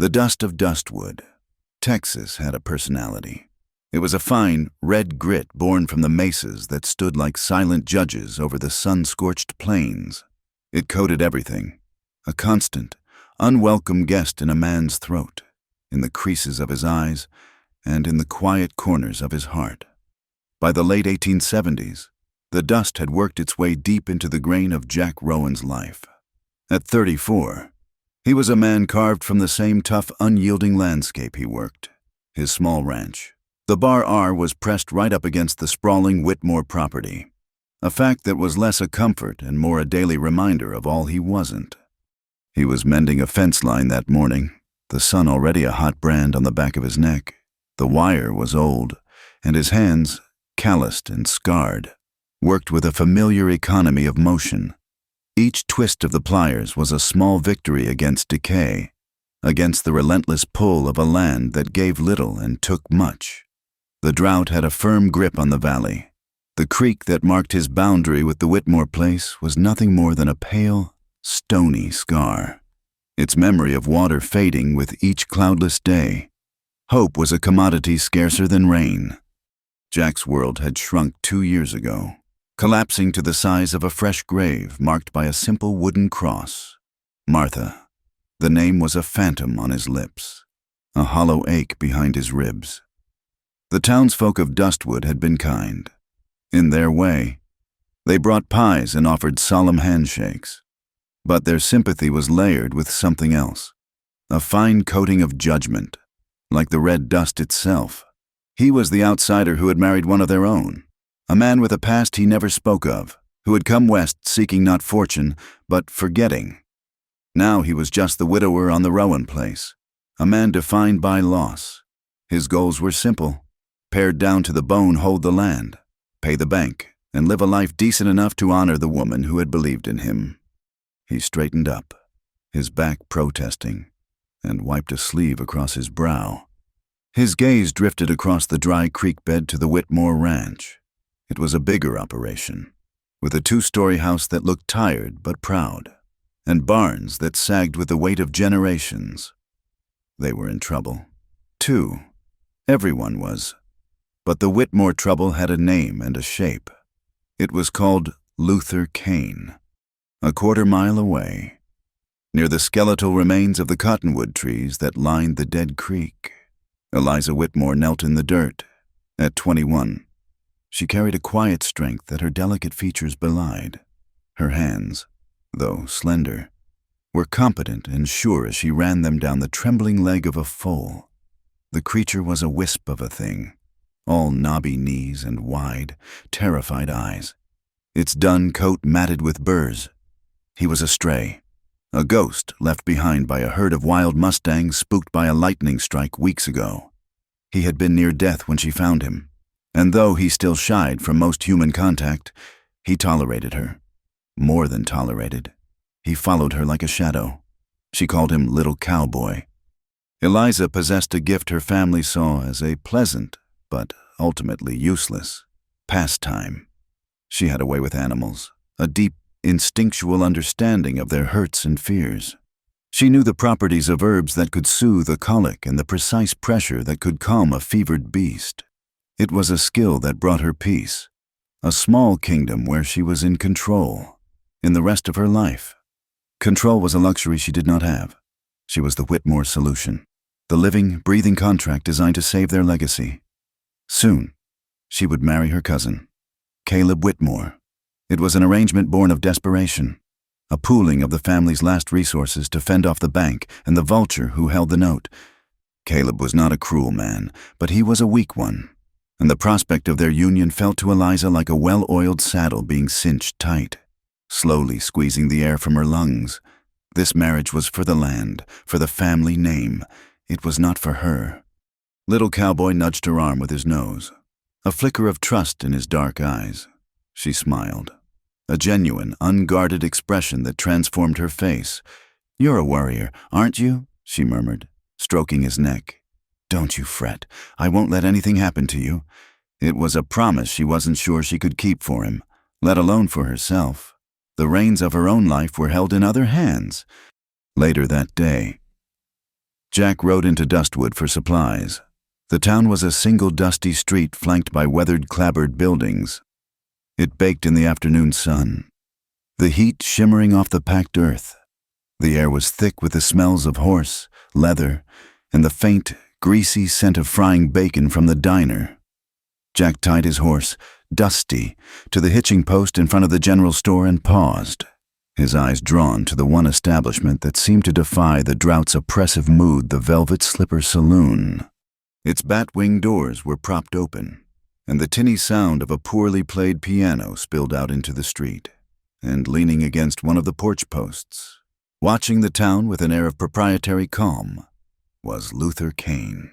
The dust of Dustwood. Texas had a personality. It was a fine, red grit born from the mesas that stood like silent judges over the sun-scorched plains. It coated everything, a constant, unwelcome guest in a man's throat, in the creases of his eyes, and in the quiet corners of his heart. By the late 1870s, the dust had worked its way deep into the grain of Jack Rowan's life. At 34, he was a man carved from the same tough, unyielding landscape he worked, his small ranch. The Bar R was pressed right up against the sprawling Whitmore property, a fact that was less a comfort and more a daily reminder of all he wasn't. He was mending a fence line that morning, the sun already a hot brand on the back of his neck. The wire was old, and his hands, calloused and scarred, worked with a familiar economy of motion. Each twist of the pliers was a small victory against decay, against the relentless pull of a land that gave little and took much. The drought had a firm grip on the valley. The creek that marked his boundary with the Whitmore place was nothing more than a pale, stony scar, its memory of water fading with each cloudless day. Hope was a commodity scarcer than rain. Jack's world had shrunk 2 years ago, collapsing to the size of a fresh grave marked by a simple wooden cross. Martha. The name was a phantom on his lips, a hollow ache behind his ribs. The townsfolk of Dustwood had been kind. In their way, they brought pies and offered solemn handshakes. But their sympathy was layered with something else, a fine coating of judgment, like the red dust itself. He was the outsider who had married one of their own, a man with a past he never spoke of, who had come west seeking not fortune, but forgetting. Now he was just the widower on the Rowan place, a man defined by loss. His goals were simple: pared down to the bone, hold the land, pay the bank, and live a life decent enough to honor the woman who had believed in him. He straightened up, his back protesting, and wiped a sleeve across his brow. His gaze drifted across the dry creek bed to the Whitmore ranch. It was a bigger operation, with a 2-story house that looked tired but proud, and barns that sagged with the weight of generations. They were in trouble, too. Everyone was. But the Whitmore trouble had a name and a shape. It was called Luther Kane. A quarter-mile away, near the skeletal remains of the cottonwood trees that lined the dead creek, Eliza Whitmore knelt in the dirt. At 21, she carried a quiet strength that her delicate features belied. Her hands, though slender, were competent and sure as she ran them down the trembling leg of a foal. The creature was a wisp of a thing, all knobby knees and wide, terrified eyes, its dun coat matted with burrs. He was a stray, a ghost left behind by a herd of wild mustangs spooked by a lightning strike weeks ago. He had been near death when she found him, and though he still shied from most human contact, he tolerated her. More than tolerated. He followed her like a shadow. She called him Little Cowboy. Eliza possessed a gift her family saw as a pleasant, but ultimately useless, pastime. She had a way with animals, a deep, instinctual understanding of their hurts and fears. She knew the properties of herbs that could soothe a colic and the precise pressure that could calm a fevered beast. It was a skill that brought her peace, a small kingdom where she was in control, in the rest of her life. Control was a luxury she did not have. She was the Whitmore solution, the living, breathing contract designed to save their legacy. Soon, she would marry her cousin, Caleb Whitmore. It was an arrangement born of desperation, a pooling of the family's last resources to fend off the bank and the vulture who held the note. Caleb was not a cruel man, but he was a weak one, and the prospect of their union felt to Eliza like a well-oiled saddle being cinched tight, slowly squeezing the air from her lungs. This marriage was for the land, for the family name. It was not for her. Little Cowboy nudged her arm with his nose, a flicker of trust in his dark eyes. She smiled, a genuine, unguarded expression that transformed her face. "You're a warrior, aren't you?" she murmured, stroking his neck. "Don't you fret. I won't let anything happen to you." It was a promise she wasn't sure she could keep for him, let alone for herself. The reins of her own life were held in other hands. Later that day, Jack rode into Dustwood for supplies. The town was a single dusty street flanked by weathered, clapboard buildings. It baked in the afternoon sun, the heat shimmering off the packed earth. The air was thick with the smells of horse, leather, and the faint, greasy scent of frying bacon from the diner. Jack tied his horse, Dusty, to the hitching post in front of the general store and paused, his eyes drawn to the one establishment that seemed to defy the drought's oppressive mood, the Velvet Slipper Saloon. Its bat-wing doors were propped open, and the tinny sound of a poorly played piano spilled out into the street. And leaning against one of the porch posts, watching the town with an air of proprietary calm, was Luther Kane.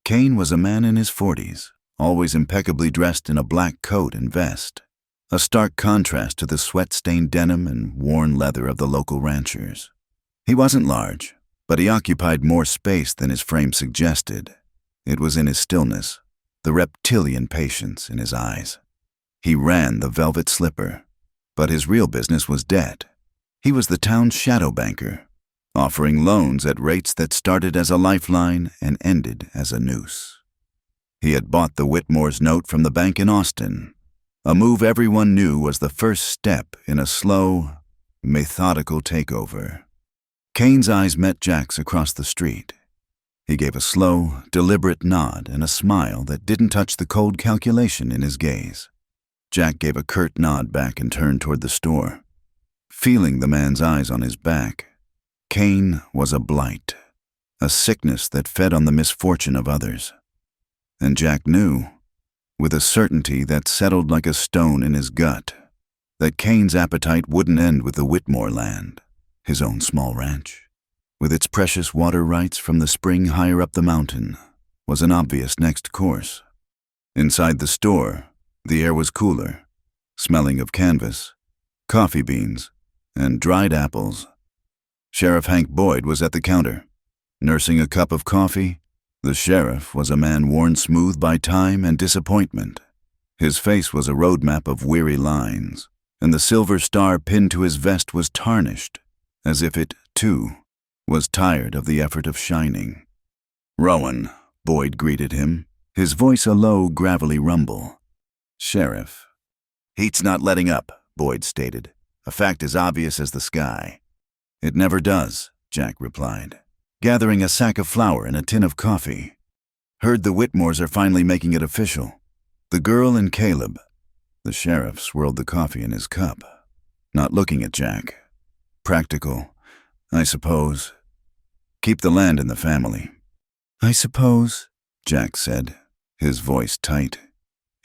Kane was a man in his 40s, always impeccably dressed in a black coat and vest, a stark contrast to the sweat-stained denim and worn leather of the local ranchers. He wasn't large, but he occupied more space than his frame suggested. It was in his stillness, the reptilian patience in his eyes. He ran the Velvet Slipper, but his real business was debt. He was the town's shadow banker, offering loans at rates that started as a lifeline and ended as a noose. He had bought the Whitmore's note from the bank in Austin, a move everyone knew was the first step in a slow, methodical takeover. Kane's eyes met Jack's across the street. He gave a slow, deliberate nod and a smile that didn't touch the cold calculation in his gaze. Jack gave a curt nod back and turned toward the store. Feeling the man's eyes on his back, Kane was a blight, a sickness that fed on the misfortune of others. And Jack knew, with a certainty that settled like a stone in his gut, that Kane's appetite wouldn't end with the Whitmore land, his own small ranch. With its precious water rights from the spring higher up the mountain, was an obvious next course. Inside the store, the air was cooler, smelling of canvas, coffee beans, and dried apples. Sheriff Hank Boyd was at the counter, nursing a cup of coffee. The sheriff was a man worn smooth by time and disappointment. His face was a roadmap of weary lines, and the silver star pinned to his vest was tarnished, as if it, too, was tired of the effort of shining. "Rowan," Boyd greeted him, his voice a low, gravelly rumble. "Sheriff." "Heat's not letting up," Boyd stated, a fact as obvious as the sky. "It never does," Jack replied, gathering a sack of flour and a tin of coffee. "Heard the Whitmores are finally making it official. The girl and Caleb." The sheriff swirled the coffee in his cup, not looking at Jack. "Practical, I suppose. Keep the land in the family." "I suppose," Jack said, his voice tight.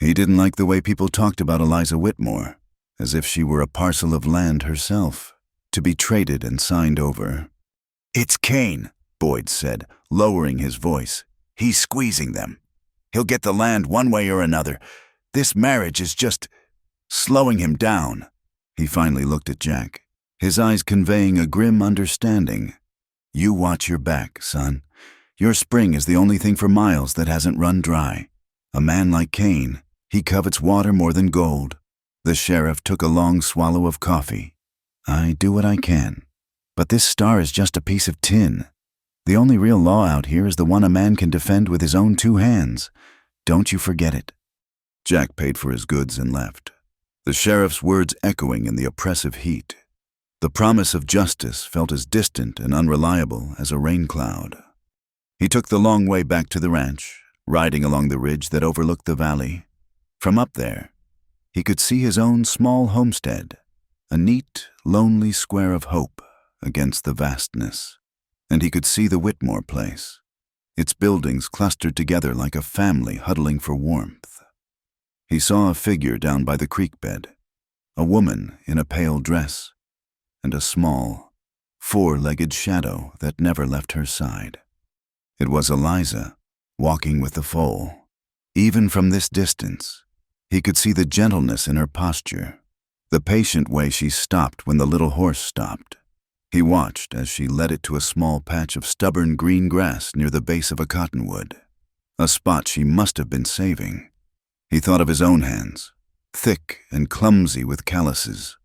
He didn't like the way people talked about Eliza Whitmore, as if she were a parcel of land herself, to be traded and signed over. "It's Kane," Boyd said, lowering his voice. "He's squeezing them. He'll get the land one way or another. This marriage is just slowing him down." He finally looked at Jack, his eyes conveying a grim understanding. "You watch your back, son. Your spring is the only thing for miles that hasn't run dry. A man like Kane, he covets water more than gold." The sheriff took a long swallow of coffee. "I do what I can, but this star is just a piece of tin. The only real law out here is the one a man can defend with his own 2 hands. Don't you forget it." Jack paid for his goods and left, the sheriff's words echoing in the oppressive heat. The promise of justice felt as distant and unreliable as a rain cloud. He took the long way back to the ranch, riding along the ridge that overlooked the valley. From up there, he could see his own small homestead, a neat, lonely square of hope against the vastness. And he could see the Whitmore place, its buildings clustered together like a family huddling for warmth. He saw a figure down by the creek bed, a woman in a pale dress, and a small, 4-legged shadow that never left her side. It was Eliza, walking with the foal. Even from this distance, he could see the gentleness in her posture, the patient way she stopped when the little horse stopped. He watched as she led it to a small patch of stubborn green grass near the base of a cottonwood, a spot she must have been saving. He thought of his own hands, thick and clumsy with calluses,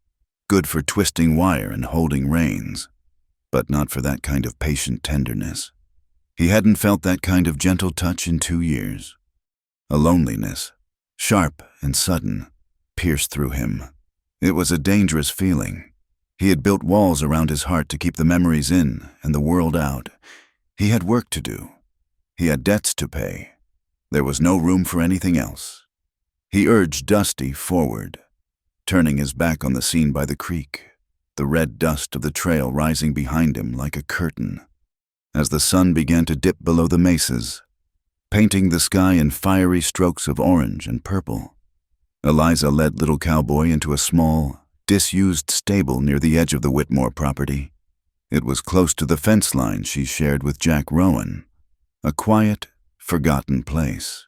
good for twisting wire and holding reins, but not for that kind of patient tenderness. He hadn't felt that kind of gentle touch in 2 years. A loneliness, sharp and sudden, pierced through him. It was a dangerous feeling. He had built walls around his heart to keep the memories in and the world out. He had work to do. He had debts to pay. There was no room for anything else. He urged Dusty forward, turning his back on the scene by the creek, the red dust of the trail rising behind him like a curtain. As the sun began to dip below the mesas, painting the sky in fiery strokes of orange and purple, Eliza led little Cowboy into a small, disused stable near the edge of the Whitmore property. It was close to the fence line she shared with Jack Rowan, a quiet, forgotten place.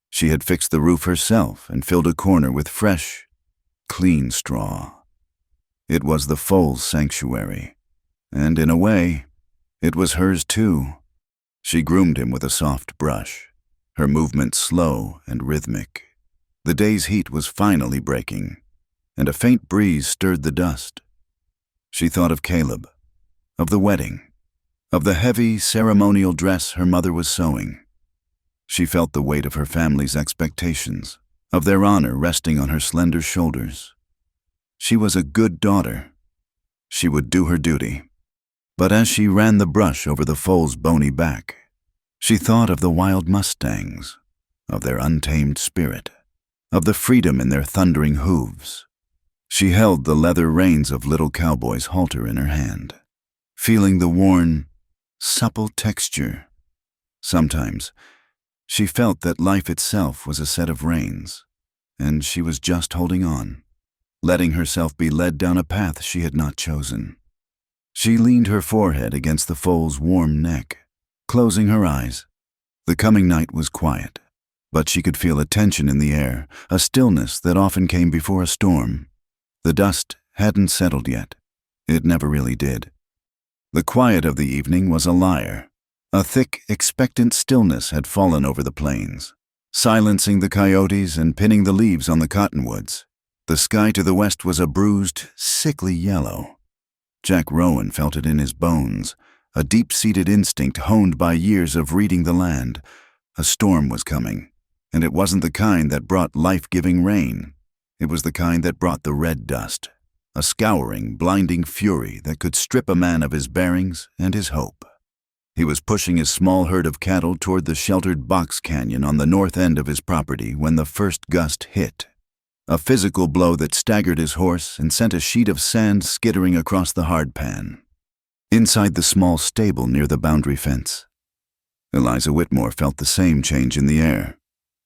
She had fixed the roof herself and filled a corner with fresh, clean straw. It was the foal's sanctuary, and in a way, it was hers too. She groomed him with a soft brush, her movements slow and rhythmic. The day's heat was finally breaking, and a faint breeze stirred the dust. She thought of Caleb, of the wedding, of the heavy ceremonial dress her mother was sewing. She felt the weight of her family's expectations, of their honor resting on her slender shoulders. She was a good daughter. She would do her duty. But as she ran the brush over the foal's bony back, she thought of the wild mustangs, of their untamed spirit, of the freedom in their thundering hooves. She held the leather reins of little Cowboy's halter in her hand, feeling the worn, supple texture. Sometimes, she felt that life itself was a set of reins, and she was just holding on, letting herself be led down a path she had not chosen. She leaned her forehead against the foal's warm neck, closing her eyes. The coming night was quiet, but she could feel a tension in the air, a stillness that often came before a storm. The dust hadn't settled yet. It never really did. The quiet of the evening was a liar. A thick, expectant stillness had fallen over the plains, silencing the coyotes and pinning the leaves on the cottonwoods. The sky to the west was a bruised, sickly yellow. Jack Rowan felt it in his bones, a deep-seated instinct honed by years of reading the land. A storm was coming, and it wasn't the kind that brought life-giving rain. It was the kind that brought the red dust, a scouring, blinding fury that could strip a man of his bearings and his hope. He was pushing his small herd of cattle toward the sheltered box canyon on the north end of his property when the first gust hit. A physical blow that staggered his horse and sent a sheet of sand skittering across the hardpan. Inside the small stable near the boundary fence, Eliza Whitmore felt the same change in the air.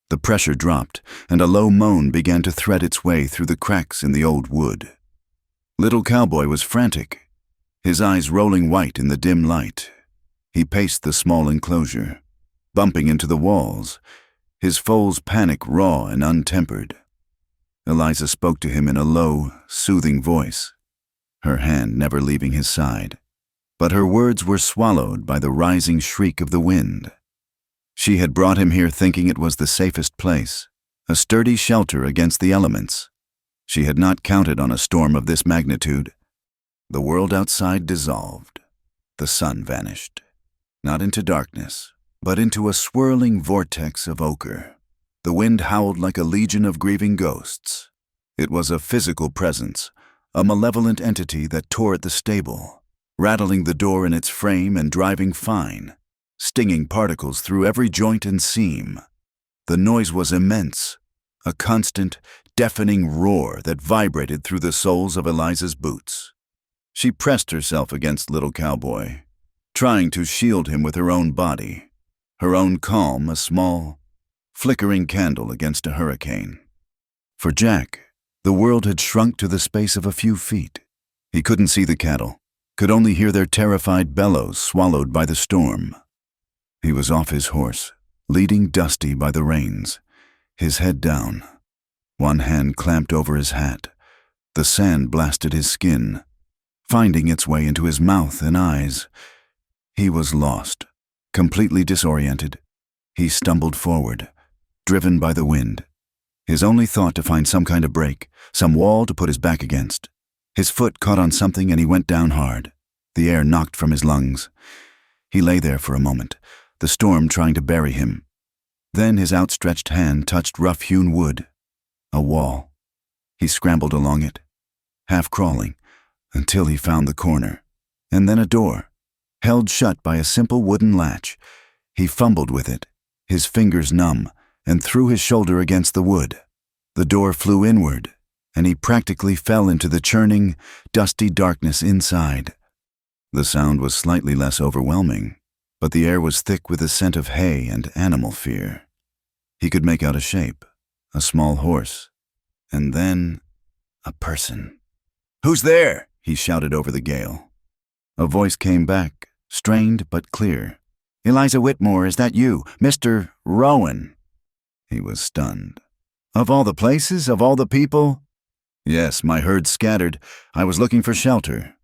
The pressure dropped, and a low moan began to thread its way through the cracks in the old wood. Little Cowboy was frantic, his eyes rolling white in the dim light. He paced the small enclosure, bumping into the walls, his foal's panic raw and untempered. Eliza spoke to him in a low, soothing voice, her hand never leaving his side. But her words were swallowed by the rising shriek of the wind. She had brought him here thinking it was the safest place, a sturdy shelter against the elements. She had not counted on a storm of this magnitude. The world outside dissolved. The sun vanished, not into darkness, but into a swirling vortex of ochre. The wind howled like a legion of grieving ghosts. It was a physical presence, a malevolent entity that tore at the stable, rattling the door in its frame and driving fine, stinging particles through every joint and seam. The noise was immense, a constant, deafening roar that vibrated through the soles of Eliza's boots. She pressed herself against little Cowboy, trying to shield him with her own body, her own calm a small, flickering candle against a hurricane. For Jack, the world had shrunk to the space of a few feet. He couldn't see the cattle, could only hear their terrified bellows swallowed by the storm. He was off his horse, leading Dusty by the reins, his head down. One hand clamped over his hat. The sand blasted his skin, finding its way into his mouth and eyes. He was lost, completely disoriented. He stumbled forward, driven by the wind. His only thought to find some kind of break, some wall to put his back against. His foot caught on something and he went down hard. The air knocked from his lungs. He lay there for a moment, the storm trying to bury him. Then his outstretched hand touched rough-hewn wood, a wall. He scrambled along it, half crawling, until he found the corner, and then a door, held shut by a simple wooden latch. He fumbled with it, his fingers numb, and threw his shoulder against the wood. The door flew inward, and he practically fell into the churning, dusty darkness inside. The sound was slightly less overwhelming, but the air was thick with the scent of hay and animal fear. He could make out a shape, a small horse, and then a person. "Who's there?" he shouted over the gale. A voice came back, strained but clear. "Eliza Whitmore, is that you? Mr. Rowan?" He was stunned. "Of all the places, of all the people?" "Yes, my herd scattered. I was looking for shelter."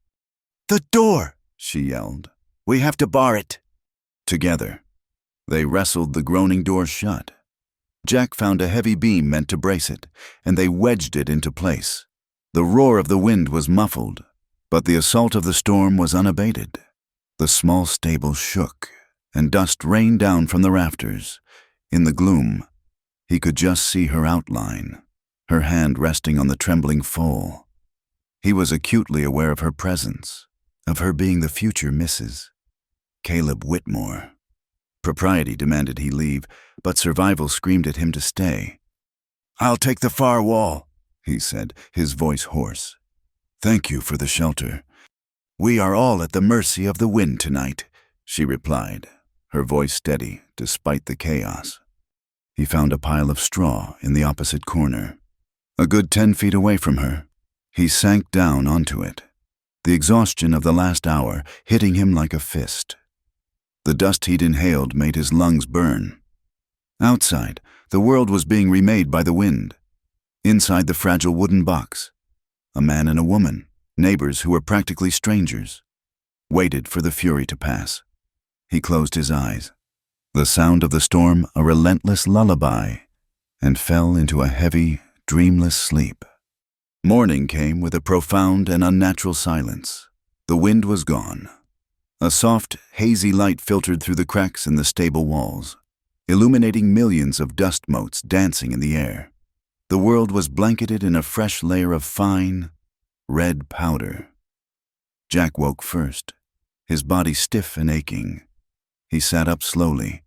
"The door!" she yelled. "We have to bar it." Together, they wrestled the groaning door shut. Jack found a heavy beam meant to brace it, and they wedged it into place. The roar of the wind was muffled, but the assault of the storm was unabated. The small stable shook, and dust rained down from the rafters. In the gloom, he could just see her outline, her hand resting on the trembling foal. He was acutely aware of her presence, of her being the future Mrs. Caleb Whitmore. Propriety demanded he leave, but survival screamed at him to stay. "I'll take the far wall," he said, his voice hoarse. "Thank you for the shelter." "We are all at the mercy of the wind tonight," she replied, her voice steady despite the chaos. He found a pile of straw in the opposite corner. A good 10 feet away from her, he sank down onto it, the exhaustion of the last hour hitting him like a fist. The dust he'd inhaled made his lungs burn. Outside, the world was being remade by the wind. Inside the fragile wooden box, a man and a woman, neighbors who were practically strangers, waited for the fury to pass. He closed his eyes, the sound of the storm a relentless lullaby, and fell into a heavy, dreamless sleep. Morning came with a profound and unnatural silence. The wind was gone. A soft, hazy light filtered through the cracks in the stable walls, illuminating millions of dust motes dancing in the air. The world was blanketed in a fresh layer of fine, red powder. Jack woke first, his body stiff and aching. He sat up slowly,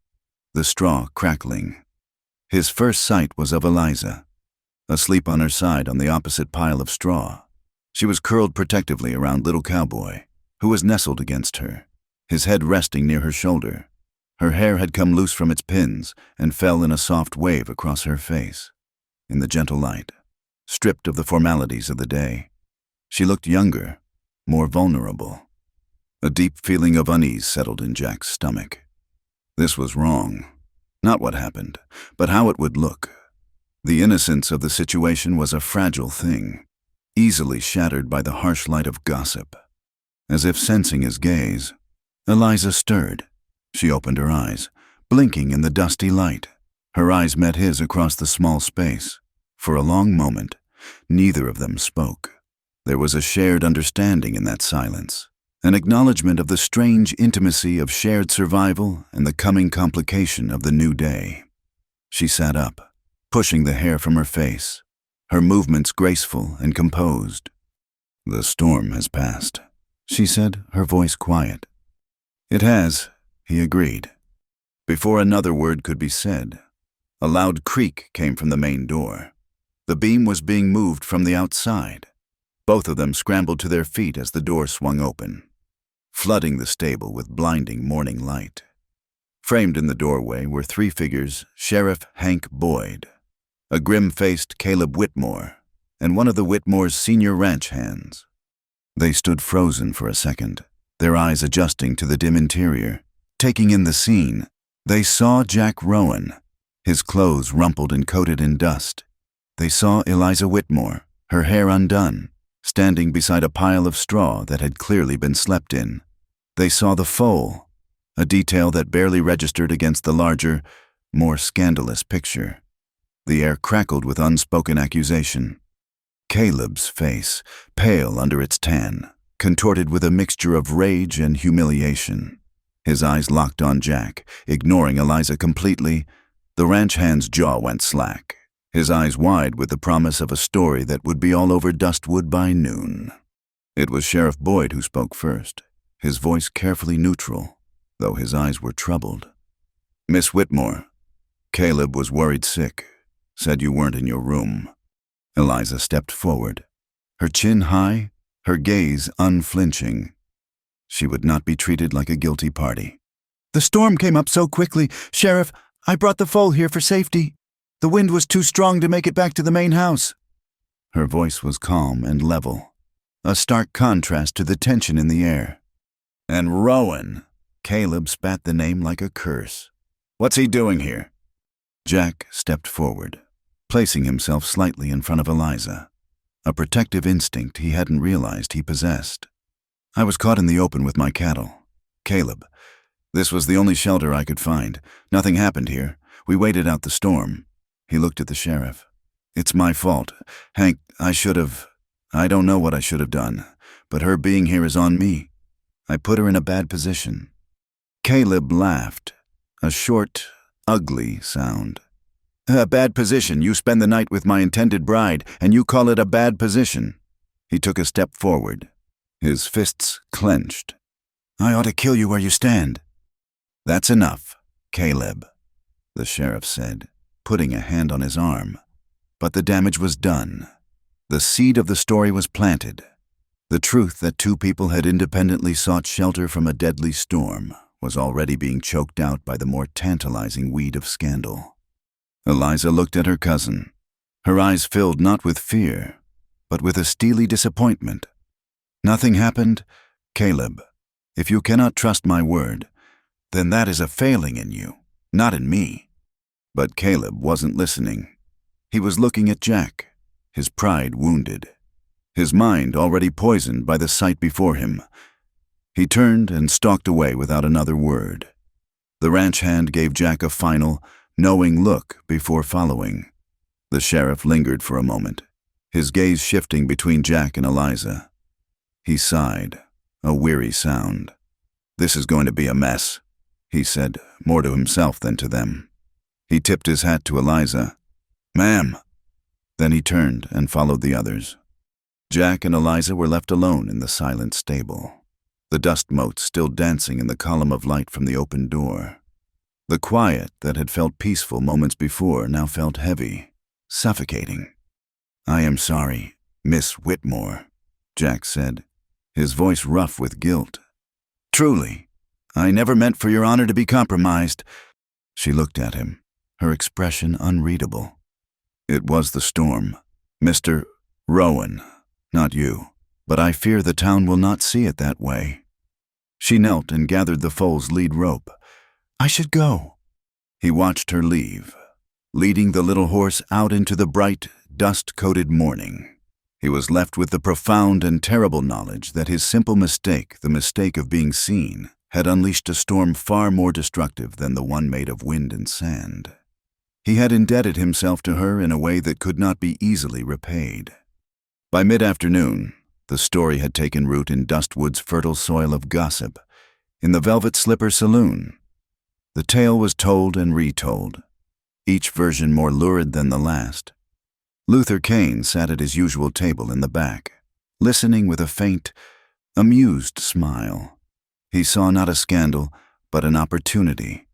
the straw crackling. His first sight was of Eliza, asleep on her side on the opposite pile of straw. She was curled protectively around little Cowboy, who was nestled against her, his head resting near her shoulder. Her hair had come loose from its pins and fell in a soft wave across her face. In the gentle light, stripped of the formalities of the day, she looked younger, more vulnerable. A deep feeling of unease settled in Jack's stomach. This was wrong. Not what happened, but how it would look. The innocence of the situation was a fragile thing, easily shattered by the harsh light of gossip. As if sensing his gaze, Eliza stirred. She opened her eyes, blinking in the dusty light. Her eyes met his across the small space. For a long moment, neither of them spoke. There was a shared understanding in that silence, an acknowledgement of the strange intimacy of shared survival and the coming complication of the new day. She sat up, pushing the hair from her face, her movements graceful and composed. "The storm has passed," she said, her voice quiet. "It has," he agreed. Before another word could be said, a loud creak came from the main door. The beam was being moved from the outside. Both of them scrambled to their feet as the door swung open, flooding the stable with blinding morning light. Framed in the doorway were 3 figures: Sheriff Hank Boyd, a grim-faced Caleb Whitmore, and one of the Whitmore's senior ranch hands. They stood frozen for a second, their eyes adjusting to the dim interior, taking in the scene. They saw Jack Rowan, his clothes rumpled and coated in dust. They saw Eliza Whitmore, her hair undone, standing beside a pile of straw that had clearly been slept in. They saw the foal, a detail that barely registered against the larger, more scandalous picture. The air crackled with unspoken accusation. Caleb's face, pale under its tan, contorted with a mixture of rage and humiliation. His eyes locked on Jack, ignoring Eliza completely. The ranch hand's jaw went slack, his eyes wide with the promise of a story that would be all over Dustwood by noon. It was Sheriff Boyd who spoke first, his voice carefully neutral, though his eyes were troubled. "Miss Whitmore, Caleb was worried sick, said you weren't in your room." Eliza stepped forward, her chin high, her gaze unflinching. She would not be treated like a guilty party. "The storm came up so quickly, Sheriff. I brought the foal here for safety. The wind was too strong to make it back to the main house." Her voice was calm and level, a stark contrast to the tension in the air. "And Rowan," Caleb spat the name like a curse. "What's he doing here?" Jack stepped forward, placing himself slightly in front of Eliza, a protective instinct he hadn't realized he possessed. "I was caught in the open with my cattle. Caleb, this was the only shelter I could find. Nothing happened here. We waited out the storm." He looked at the sheriff. "It's my fault. Hank, I don't know what I should have done, but her being here is on me. I put her in a bad position." Caleb laughed, a short, ugly sound. "A bad position? You spend the night with my intended bride, and you call it a bad position?" He took a step forward, his fists clenched. "I ought to kill you where you stand." "That's enough, Caleb," the sheriff said, putting a hand on his arm. But the damage was done. The seed of the story was planted. The truth that two people had independently sought shelter from a deadly storm was already being choked out by the more tantalizing weed of scandal. Eliza looked at her cousin, her eyes filled not with fear, but with a steely disappointment. "Nothing happened? Caleb, if you cannot trust my word, then that is a failing in you, not in me." But Caleb wasn't listening. He was looking at Jack, his pride wounded, his mind already poisoned by the sight before him. He turned and stalked away without another word. The ranch hand gave Jack a final, knowing look before following. The sheriff lingered for a moment, his gaze shifting between Jack and Eliza. He sighed, a weary sound. "This is going to be a mess," he said, more to himself than to them. He tipped his hat to Eliza. "Ma'am." Then he turned and followed the others. Jack and Eliza were left alone in the silent stable, the dust motes still dancing in the column of light from the open door. The quiet that had felt peaceful moments before now felt heavy, suffocating. "I am sorry, Miss Whitmore," Jack said, his voice rough with guilt. "Truly, I never meant for your honor to be compromised." She looked at him, her expression unreadable. "It was the storm, Mr. Rowan, not you, but I fear the town will not see it that way." She knelt and gathered the foal's lead rope. "I should go." He watched her leave, leading the little horse out into the bright, dust-coated morning. He was left with the profound and terrible knowledge that his simple mistake, the mistake of being seen, had unleashed a storm far more destructive than the one made of wind and sand. He had indebted himself to her in a way that could not be easily repaid. By mid-afternoon, the story had taken root in Dustwood's fertile soil of gossip, in the Velvet Slipper Saloon. The tale was told and retold, each version more lurid than the last. Luther Kane sat at his usual table in the back, listening with a faint, amused smile. He saw not a scandal, but an opportunity,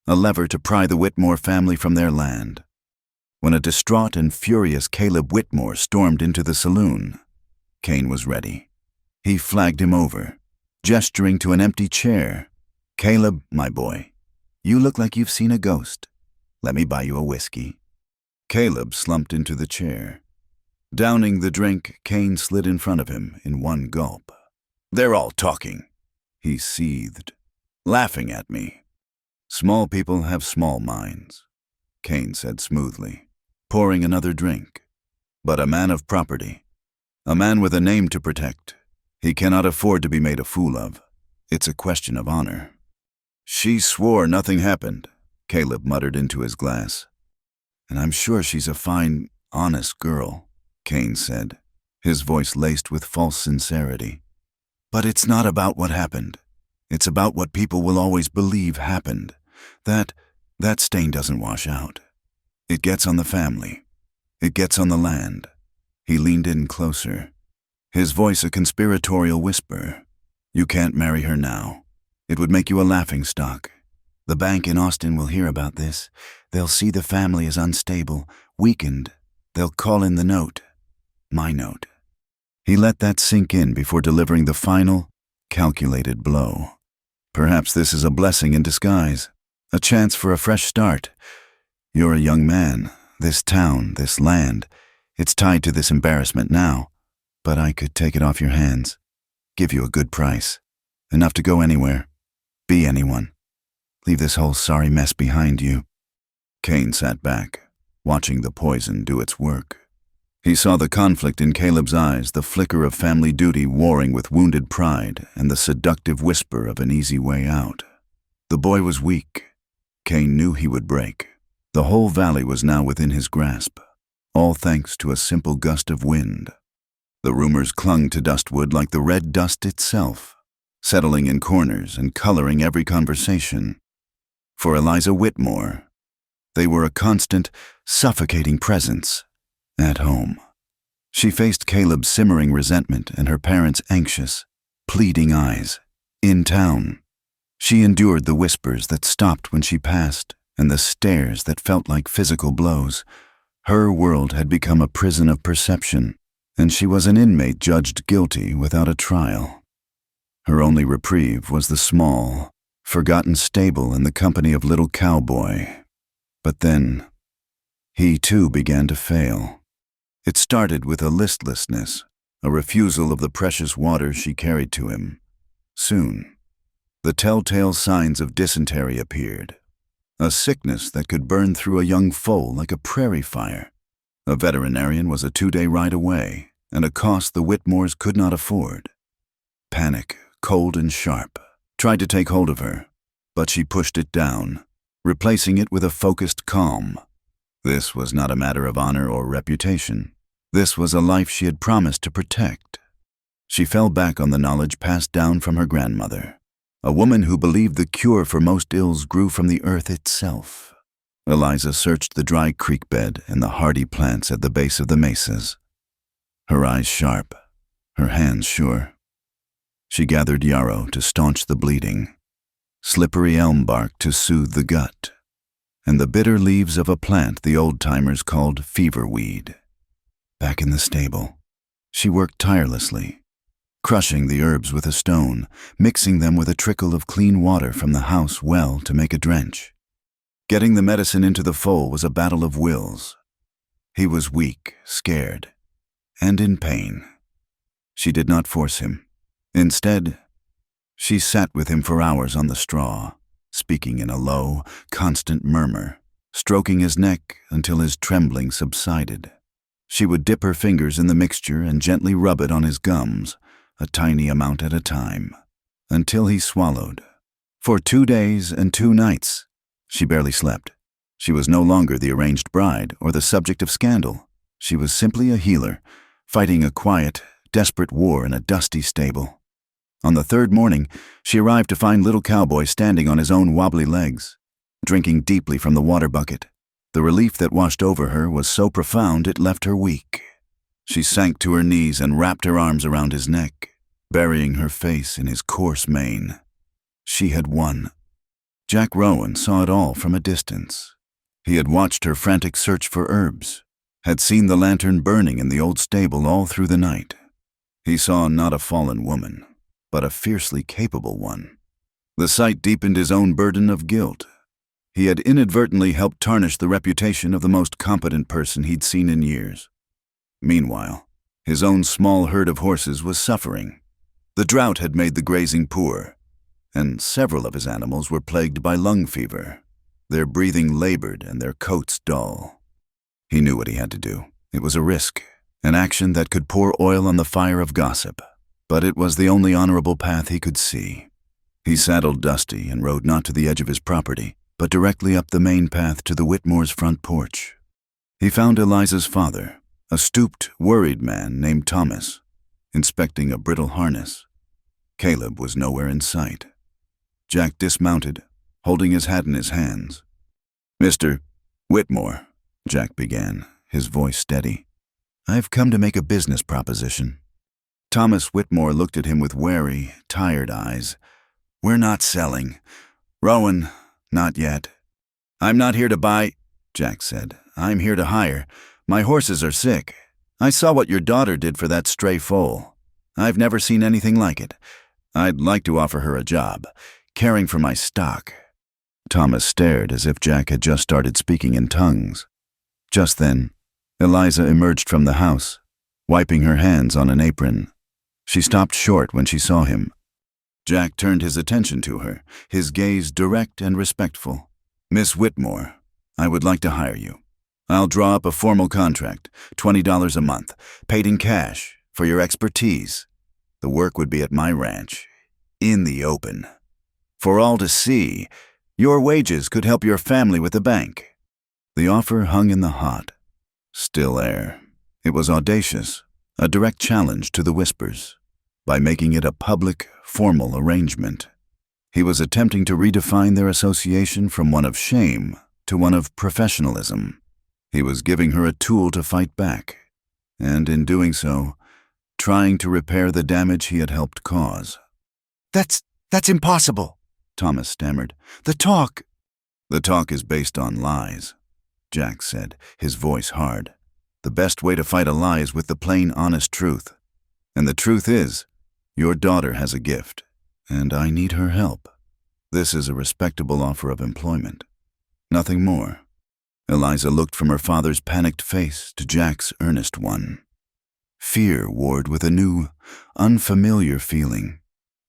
a lever to pry the Whitmore family from their land. When a distraught and furious Caleb Whitmore stormed into the saloon, Kane was ready. He flagged him over, gesturing to an empty chair. "Caleb, my boy, you look like you've seen a ghost. Let me buy you a whiskey." Caleb slumped into the chair. Downing the drink, Kane slid in front of him in one gulp. "They're all talking," he seethed, "laughing at me." "Small people have small minds," Kane said smoothly, pouring another drink. "But a man of property, a man with a name to protect, he cannot afford to be made a fool of. It's a question of honor." "She swore nothing happened," Caleb muttered into his glass. "And I'm sure she's a fine, honest girl," Kane said, his voice laced with false sincerity. "But it's not about what happened. It's about what people will always believe happened. That stain doesn't wash out. It gets on the family. It gets on the land. He leaned in closer, his voice a conspiratorial whisper. You can't marry her now. It would make you a laughingstock. The bank in Austin will hear about this. They'll see the family is unstable, weakened. They'll call in the note. My note. He let that sink in before delivering the final, calculated blow. Perhaps this is a blessing in disguise, a chance for a fresh start. You're a young man. This town, this land, it's tied to this embarrassment now. But I could take it off your hands, give you a good price, enough to go anywhere, be anyone. Leave this whole sorry mess behind you. Cain sat back, watching the poison do its work. He saw the conflict in Caleb's eyes, the flicker of family duty warring with wounded pride, and the seductive whisper of an easy way out. The boy was weak. Cain knew he would break. The whole valley was now within his grasp, all thanks to a simple gust of wind. The rumors clung to Dustwood like the red dust itself, settling in corners and coloring every conversation. For Eliza Whitmore, they were a constant, suffocating presence at home. She faced Caleb's simmering resentment and her parents' anxious, pleading eyes. In town, she endured the whispers that stopped when she passed and the stares that felt like physical blows. Her world had become a prison of perception, and she was an inmate judged guilty without a trial. Her only reprieve was the small, forgotten stable in the company of little Cowboy. But then, he too began to fail. It started with a listlessness, a refusal of the precious water she carried to him. Soon, the telltale signs of dysentery appeared, a sickness that could burn through a young foal like a prairie fire. A veterinarian was a 2-day ride away, and a cost the Whitmores could not afford. Panic, cold and sharp, tried to take hold of her, but she pushed it down, replacing it with a focused calm. This was not a matter of honor or reputation. This was a life she had promised to protect. She fell back on the knowledge passed down from her grandmother, a woman who believed the cure for most ills grew from the earth itself. Eliza searched the dry creek bed and the hardy plants at the base of the mesas, her eyes sharp, her hands sure. She gathered yarrow to staunch the bleeding, slippery elm bark to soothe the gut, and the bitter leaves of a plant the old-timers called feverweed. Back in the stable, she worked tirelessly, crushing the herbs with a stone, mixing them with a trickle of clean water from the house well to make a drench. Getting the medicine into the foal was a battle of wills. He was weak, scared, and in pain. She did not force him. Instead, she sat with him for hours on the straw, speaking in a low, constant murmur, stroking his neck until his trembling subsided. She would dip her fingers in the mixture and gently rub it on his gums, a tiny amount at a time, until he swallowed. For 2 days and 2 nights, she barely slept. She was no longer the arranged bride or the subject of scandal. She was simply a healer, fighting a quiet, desperate war in a dusty stable. On the 3rd morning, she arrived to find little Cowboy standing on his own wobbly legs, drinking deeply from the water bucket. The relief that washed over her was so profound it left her weak. She sank to her knees and wrapped her arms around his neck, burying her face in his coarse mane. She had won. Jack Rowan saw it all from a distance. He had watched her frantic search for herbs, had seen the lantern burning in the old stable all through the night. He saw not a fallen woman, but a fiercely capable one. The sight deepened his own burden of guilt. He had inadvertently helped tarnish the reputation of the most competent person he'd seen in years. Meanwhile, his own small herd of horses was suffering. The drought had made the grazing poor, and several of his animals were plagued by lung fever. Their breathing labored and their coats dull. He knew what he had to do. It was a risk, an action that could pour oil on the fire of gossip, but it was the only honorable path he could see. He saddled Dusty and rode not to the edge of his property, but directly up the main path to the Whitmores' front porch. He found Eliza's father, a stooped, worried man named Thomas, inspecting a brittle harness. Caleb was nowhere in sight. Jack dismounted, holding his hat in his hands. "Mr. Whitmore," Jack began, his voice steady. "I've come to make a business proposition." Thomas Whitmore looked at him with wary, tired eyes. "We're not selling. Rowan, not yet." "I'm not here to buy," Jack said. "I'm here to hire. My horses are sick. I saw what your daughter did for that stray foal. I've never seen anything like it. I'd like to offer her a job, caring for my stock." Thomas stared as if Jack had just started speaking in tongues. Just then, Eliza emerged from the house, wiping her hands on an apron. She stopped short when she saw him. Jack turned his attention to her, his gaze direct and respectful. "Miss Whitmore, I would like to hire you. I'll draw up a formal contract, $20 a month, paid in cash, for your expertise. The work would be at my ranch, in the open. For all to see, your wages could help your family with the bank." The offer hung in the hot, still air. It was audacious, a direct challenge to the whispers. By making it a public, formal arrangement, he was attempting to redefine their association from one of shame to one of professionalism. He was giving her a tool to fight back, and in doing so, trying to repair the damage he had helped cause. That's impossible," Thomas stammered. The talk is based on lies," Jack said, his voice hard. "The best way to fight a lie is with the plain, honest truth. And the truth is, your daughter has a gift, and I need her help. This is a respectable offer of employment. Nothing more." Eliza looked from her father's panicked face to Jack's earnest one. Fear warred with a new, unfamiliar feeling,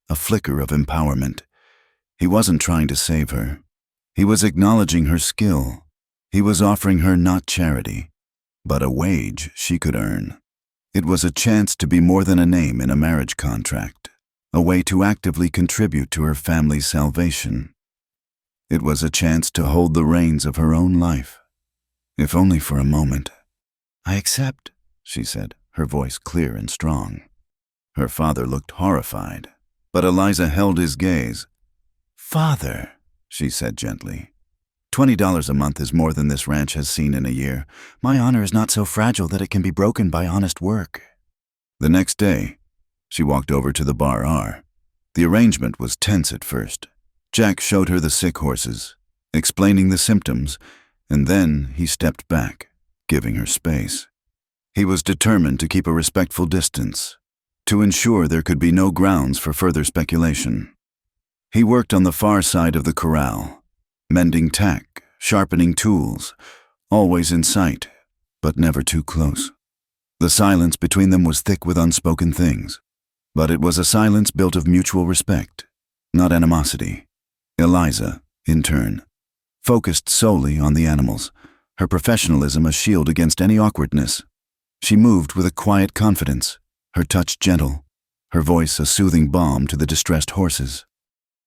a flicker of empowerment. He wasn't trying to save her. He was acknowledging her skill. He was offering her not charity, but a wage she could earn. It was a chance to be more than a name in a marriage contract, a way to actively contribute to her family's salvation. It was a chance to hold the reins of her own life, if only for a moment. "I accept," she said, her voice clear and strong. Her father looked horrified, but Eliza held his gaze. "Father," she said gently, $20 a month is more than this ranch has seen in a year. My honor is not so fragile that it can be broken by honest work." The next day, she walked over to the bar R. The arrangement was tense at first. Jack showed her the sick horses, explaining the symptoms, and then he stepped back, giving her space. He was determined to keep a respectful distance, to ensure there could be no grounds for further speculation. He worked on the far side of the corral, mending tack, sharpening tools, always in sight, but never too close. The silence between them was thick with unspoken things, but it was a silence built of mutual respect, not animosity. Eliza, in turn, focused solely on the animals, her professionalism a shield against any awkwardness. She moved with a quiet confidence, her touch gentle, her voice a soothing balm to the distressed horses.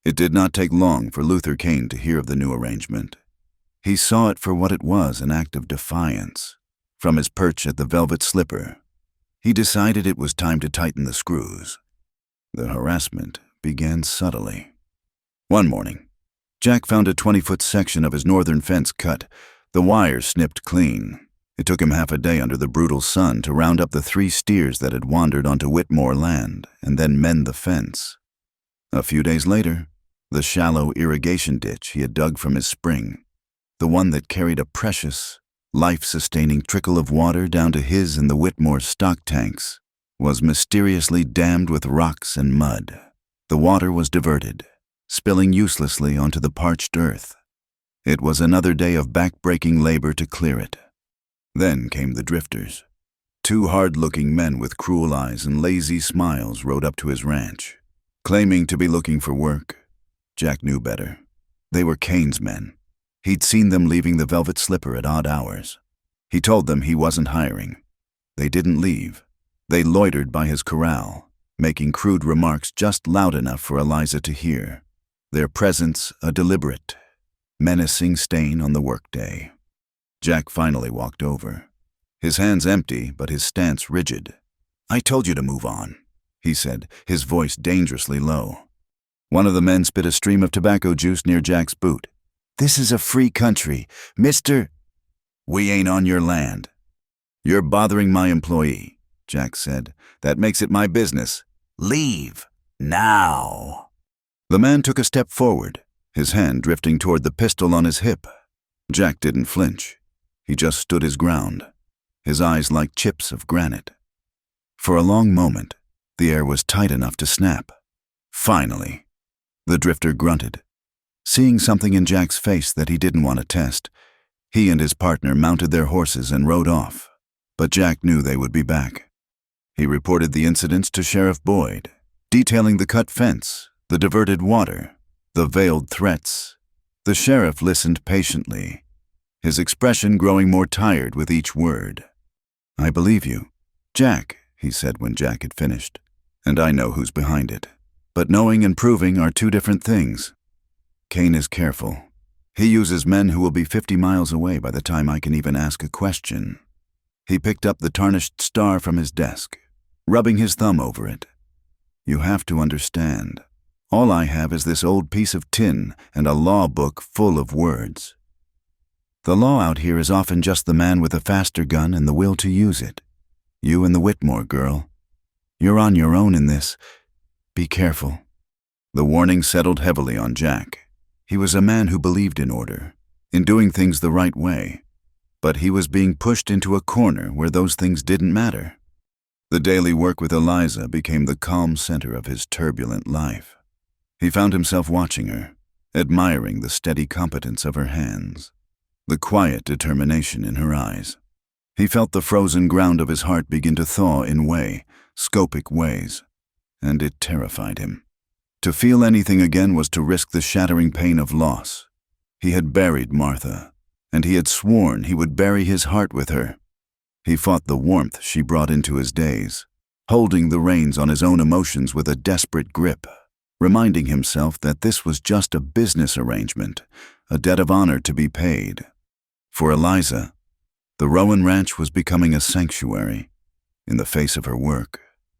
It did not take long for Luther Kane to hear of the new arrangement. He saw it for what it was, an act of defiance. From his perch at the velvet slipper, he decided it was time to tighten the screws. The harassment began subtly. One morning, Jack found a 20-foot section of his northern fence cut, the wires snipped clean. It took him half a day under the brutal sun to round up the 3 steers that had wandered onto Whitmore land and then mend the fence. A few days later, the shallow irrigation ditch he had dug from his spring, the one that carried a precious, life-sustaining trickle of water down to his and the Whitmore stock tanks, was mysteriously dammed with rocks and mud. The water was diverted, spilling uselessly onto the parched earth. It was another day of back-breaking labor to clear it. Then came the drifters. 2 hard-looking men with cruel eyes and lazy smiles rode up to his ranch, claiming to be looking for work. Jack knew better. They were Kane's men. He'd seen them leaving the velvet slipper at odd hours. He told them he wasn't hiring. They didn't leave. They loitered by his corral, making crude remarks just loud enough for Eliza to hear. Their presence a deliberate, menacing stain on the workday. Jack finally walked over, his hands empty but his stance rigid. "I told you to move on," he said, his voice dangerously low. One of the men spit a stream of tobacco juice near Jack's boot. "This is a free country, Mr. We ain't on your land." "You're bothering my employee," Jack said. "That makes it my business. Leave, now." The man took a step forward, his hand drifting toward the pistol on his hip. Jack didn't flinch. He just stood his ground, his eyes like chips of granite. For a long moment, the air was tight enough to snap. Finally, the drifter grunted. Seeing something in Jack's face that he didn't want to test, he and his partner mounted their horses and rode off. But Jack knew they would be back. He reported the incidents to Sheriff Boyd, detailing the cut fence, the diverted water, the veiled threats. The sheriff listened patiently, his expression growing more tired with each word. "I believe you, Jack," he said when Jack had finished, "and I know who's behind it. But knowing and proving are two different things. Kane is careful. He uses men who will be 50 miles away by the time I can even ask a question." He picked up the tarnished star from his desk, rubbing his thumb over it. "You have to understand. All I have is this old piece of tin and a law book full of words. The law out here is often just the man with a faster gun and the will to use it. You and the Whitmore girl. You're on your own in this. Be careful." The warning settled heavily on Jack. He was a man who believed in order, in doing things the right way. But he was being pushed into a corner where those things didn't matter. The daily work with Eliza became the calm center of his turbulent life. He found himself watching her, admiring the steady competence of her hands, the quiet determination in her eyes. He felt the frozen ground of his heart begin to thaw in scopic ways, and it terrified him. To feel anything again was to risk the shattering pain of loss. He had buried Martha, and he had sworn he would bury his heart with her. He fought the warmth she brought into his days, holding the reins on his own emotions with a desperate grip, reminding himself that this was just a business arrangement, a debt of honor to be paid. For Eliza, the Rowan Ranch was becoming a sanctuary. In the face of her work,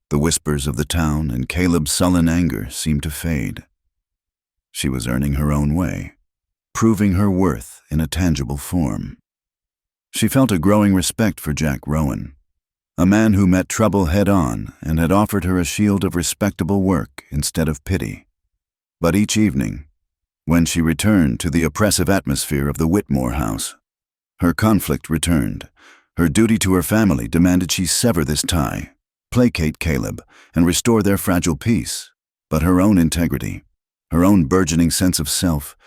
the whispers of the town and Caleb's sullen anger seemed to fade. She was earning her own way, proving her worth in a tangible form. She felt a growing respect for Jack Rowan, a man who met trouble head-on and had offered her a shield of respectable work instead of pity. But each evening, when she returned to the oppressive atmosphere of the Whitmore house, her conflict returned. Her duty to her family demanded she sever this tie, placate Caleb, and restore their fragile peace. But her own integrity, her own burgeoning sense of self,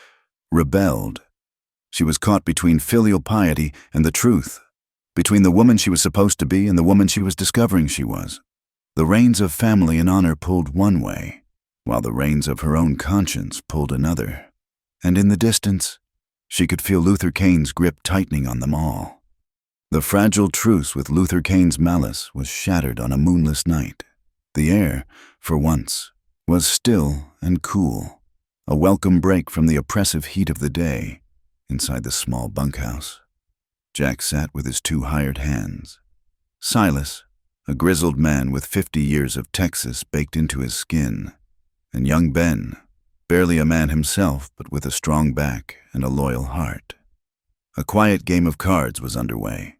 rebelled. She was caught between filial piety and the truth, between the woman she was supposed to be and the woman she was discovering she was. The reins of family and honor pulled one way, while the reins of her own conscience pulled another. And in the distance, she could feel Luther Kane's grip tightening on them all. The fragile truce with Luther Kane's malice was shattered on a moonless night. The air, for once, was still and cool, a welcome break from the oppressive heat of the day inside the small bunkhouse. Jack sat with his two hired hands. Silas, a grizzled man with 50 years of Texas baked into his skin, and young Ben, barely a man himself but with a strong back and a loyal heart. A quiet game of cards was underway.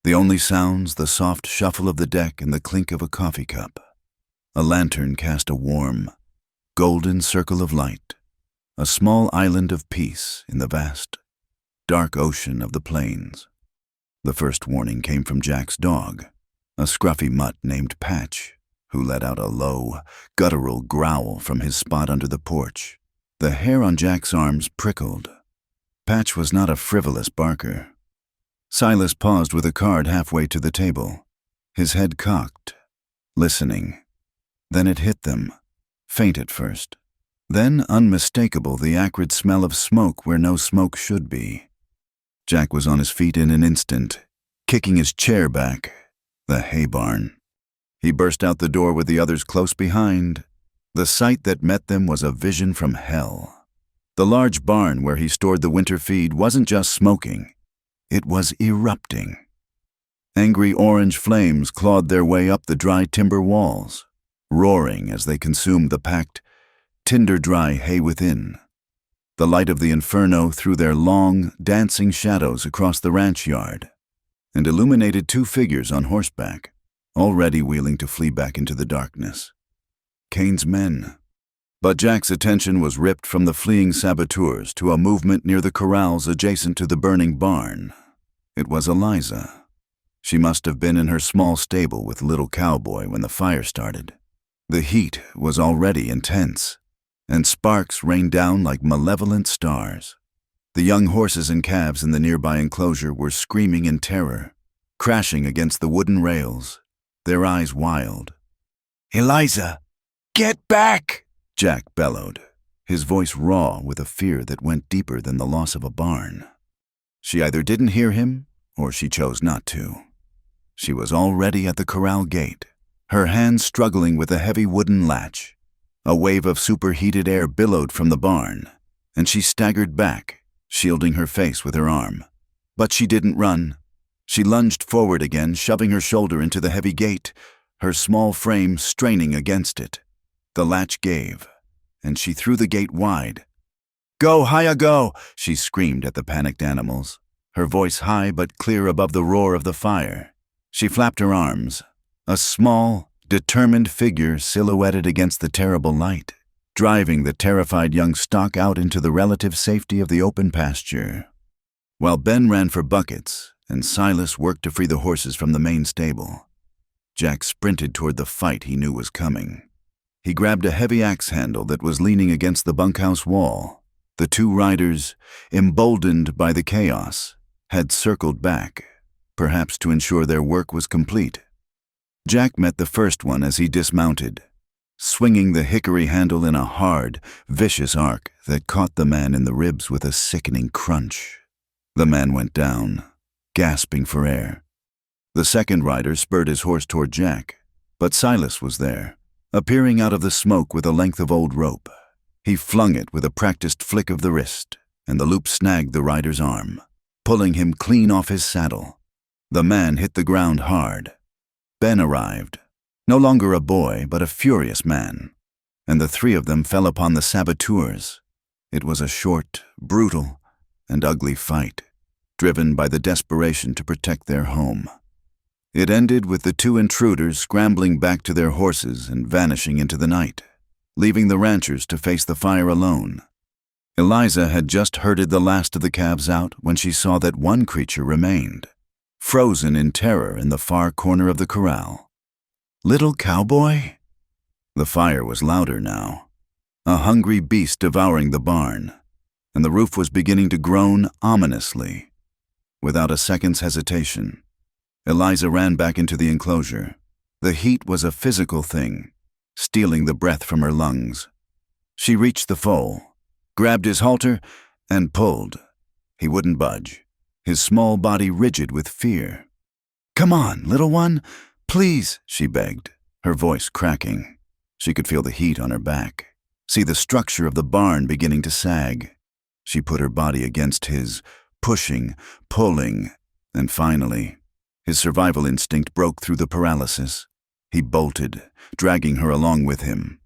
The only sounds, the soft shuffle of the deck and the clink of a coffee cup. A lantern cast a warm, golden circle of light, a small island of peace in the vast, dark ocean of the plains. The first warning came from Jack's dog, a scruffy mutt named Patch, who let out a low, guttural growl from his spot under the porch. The hair on Jack's arms prickled. Patch was not a frivolous barker. Silas paused with a card halfway to the table, his head cocked, listening. Then it hit them, faint at first. Then, unmistakable, the acrid smell of smoke where no smoke should be. Jack was on his feet in an instant, kicking his chair back. The hay barn. He burst out the door with the others close behind. The sight that met them was a vision from hell. The large barn where he stored the winter feed wasn't just smoking. It was erupting. Angry orange flames clawed their way up the dry timber walls, roaring as they consumed the packed, tinder-dry hay within. The light of the inferno threw their long, dancing shadows across the ranch yard and illuminated two figures on horseback, already wheeling to flee back into the darkness. Cain's men. But Jack's attention was ripped from the fleeing saboteurs to a movement near the corrals adjacent to the burning barn. It was Eliza. She must have been in her small stable with little Cowboy when the fire started. The heat was already intense, and sparks rained down like malevolent stars. The young horses and calves in the nearby enclosure were screaming in terror, crashing against the wooden rails, their eyes wild. "Eliza, get back!" Jack bellowed, his voice raw with a fear that went deeper than the loss of a barn. She either didn't hear him, or she chose not to. She was already at the corral gate, her hands struggling with a heavy wooden latch. A wave of superheated air billowed from the barn, and she staggered back, shielding her face with her arm. But she didn't run. She lunged forward again, shoving her shoulder into the heavy gate, her small frame straining against it. The latch gave, and she threw the gate wide. "Go, Haya, go!" she screamed at the panicked animals, her voice high but clear above the roar of the fire. She flapped her arms, a small, determined figure silhouetted against the terrible light, driving the terrified young stock out into the relative safety of the open pasture. While Ben ran for buckets and Silas worked to free the horses from the main stable, Jack sprinted toward the fight he knew was coming. He grabbed a heavy axe handle that was leaning against the bunkhouse wall. The two riders, emboldened by the chaos, had circled back, perhaps to ensure their work was complete. Jack met the first one as he dismounted, swinging the hickory handle in a hard, vicious arc that caught the man in the ribs with a sickening crunch. The man went down, gasping for air. The second rider spurred his horse toward Jack, but Silas was there, appearing out of the smoke with a length of old rope. He flung it with a practiced flick of the wrist, and the loop snagged the rider's arm, pulling him clean off his saddle. The man hit the ground hard. Ben arrived, no longer a boy, but a furious man, and the three of them fell upon the saboteurs. It was a short, brutal, and ugly fight, driven by the desperation to protect their home. It ended with the two intruders scrambling back to their horses and vanishing into the night, leaving the ranchers to face the fire alone. Eliza had just herded the last of the calves out when she saw that one creature remained, frozen in terror in the far corner of the corral. Little Cowboy? The fire was louder now, a hungry beast devouring the barn, and the roof was beginning to groan ominously. Without a second's hesitation, Eliza ran back into the enclosure. The heat was a physical thing, stealing the breath from her lungs. She reached the foal, grabbed his halter, and pulled. He wouldn't budge, his small body rigid with fear. "Come on, little one, please," she begged, her voice cracking. She could feel the heat on her back, see the structure of the barn beginning to sag. She put her body against his, pushing, pulling, and finally, his survival instinct broke through the paralysis. He bolted, dragging her along with him.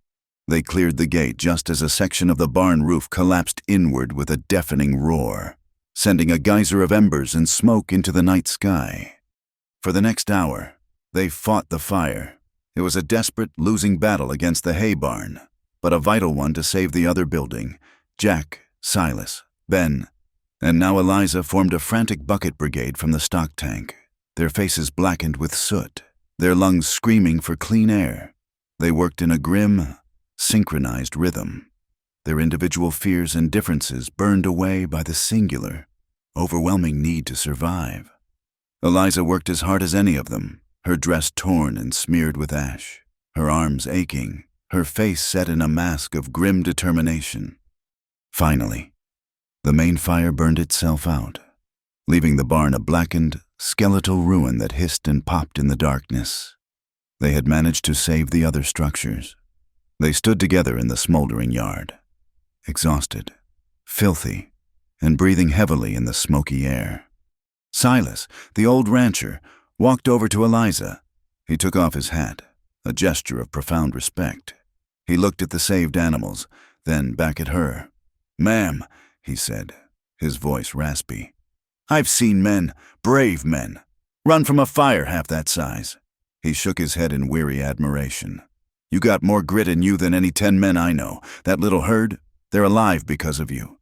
They cleared the gate just as a section of the barn roof collapsed inward with a deafening roar, sending a geyser of embers and smoke into the night sky. For the next hour, they fought the fire. It was a desperate, losing battle against the hay barn, but a vital one to save the other building. Jack, Silas, Ben, and now Eliza formed a frantic bucket brigade from the stock tank, their faces blackened with soot, their lungs screaming for clean air. They worked in a grim, synchronized rhythm, their individual fears and differences burned away by the singular, overwhelming need to survive. Eliza worked as hard as any of them, her dress torn and smeared with ash, her arms aching, her face set in a mask of grim determination. Finally, the main fire burned itself out, leaving the barn a blackened, skeletal ruin that hissed and popped in the darkness. They had managed to save the other structures. They stood together in the smoldering yard, exhausted, filthy, and breathing heavily in the smoky air. Silas, the old rancher, walked over to Eliza. He took off his hat, a gesture of profound respect. He looked at the saved animals, then back at her. "Ma'am," he said, his voice raspy. "I've seen men, brave men, run from a fire half that size." He shook his head in weary admiration. "You got more grit in you than any 10 men I know. That little herd, they're alive because of you."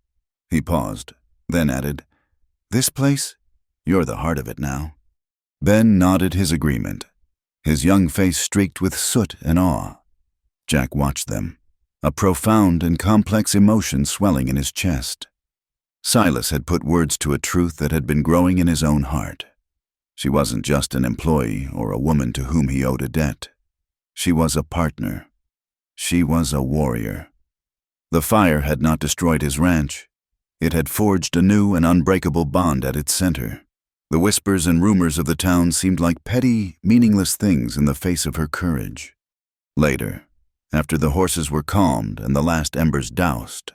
He paused, then added, "This place, you're the heart of it now." Ben nodded his agreement, his young face streaked with soot and awe. Jack watched them, a profound and complex emotion swelling in his chest. Silas had put words to a truth that had been growing in his own heart. She wasn't just an employee or a woman to whom he owed a debt. She was a partner. She was a warrior. The fire had not destroyed his ranch. It had forged a new and unbreakable bond at its center. The whispers and rumors of the town seemed like petty, meaningless things in the face of her courage. Later, after the horses were calmed and the last embers doused,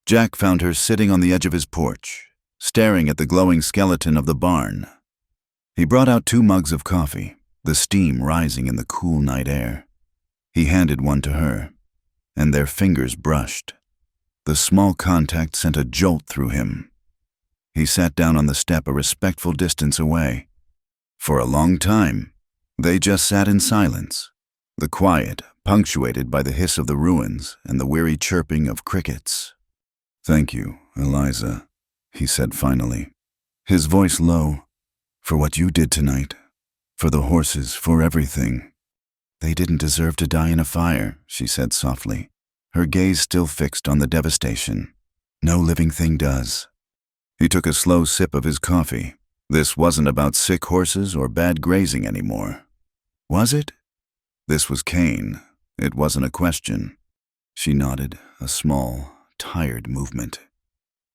Jack found her sitting on the edge of his porch, staring at the glowing skeleton of the barn. He brought out 2 mugs of coffee, the steam rising in the cool night air. He handed one to her, and their fingers brushed. The small contact sent a jolt through him. He sat down on the step a respectful distance away. For a long time, they just sat in silence, the quiet punctuated by the hiss of the ruins and the weary chirping of crickets. "Thank you, Eliza," he said finally, his voice low, "for what you did tonight, for the horses, for everything." "They didn't deserve to die in a fire," she said softly, her gaze still fixed on the devastation. "No living thing does." He took a slow sip of his coffee. This wasn't about sick horses or bad grazing anymore. Was it? This was Cain. It wasn't a question. She nodded, a small, tired movement.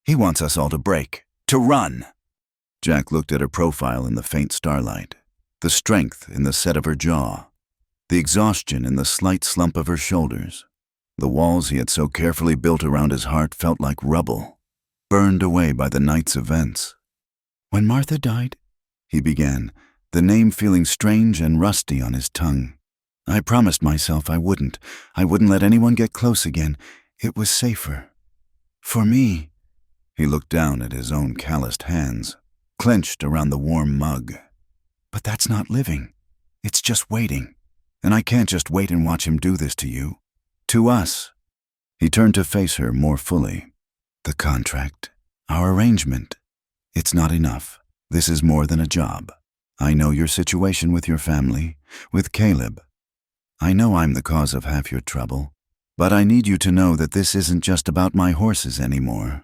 "He wants us all to break, to run." Jack looked at her profile in the faint starlight, the strength in the set of her jaw, the exhaustion in the slight slump of her shoulders. The walls he had so carefully built around his heart felt like rubble, burned away by the night's events. "When Martha died," he began, the name feeling strange and rusty on his tongue, "I promised myself I wouldn't let anyone get close again. It was safer. For me." He looked down at his own calloused hands, clenched around the warm mug. "But that's not living. It's just waiting. And I can't just wait and watch him do this to you. To us." He turned to face her more fully. "The contract, our arrangement. It's not enough. This is more than a job. I know your situation with your family, with Caleb. I know I'm the cause of half your trouble, but I need you to know that this isn't just about my horses anymore.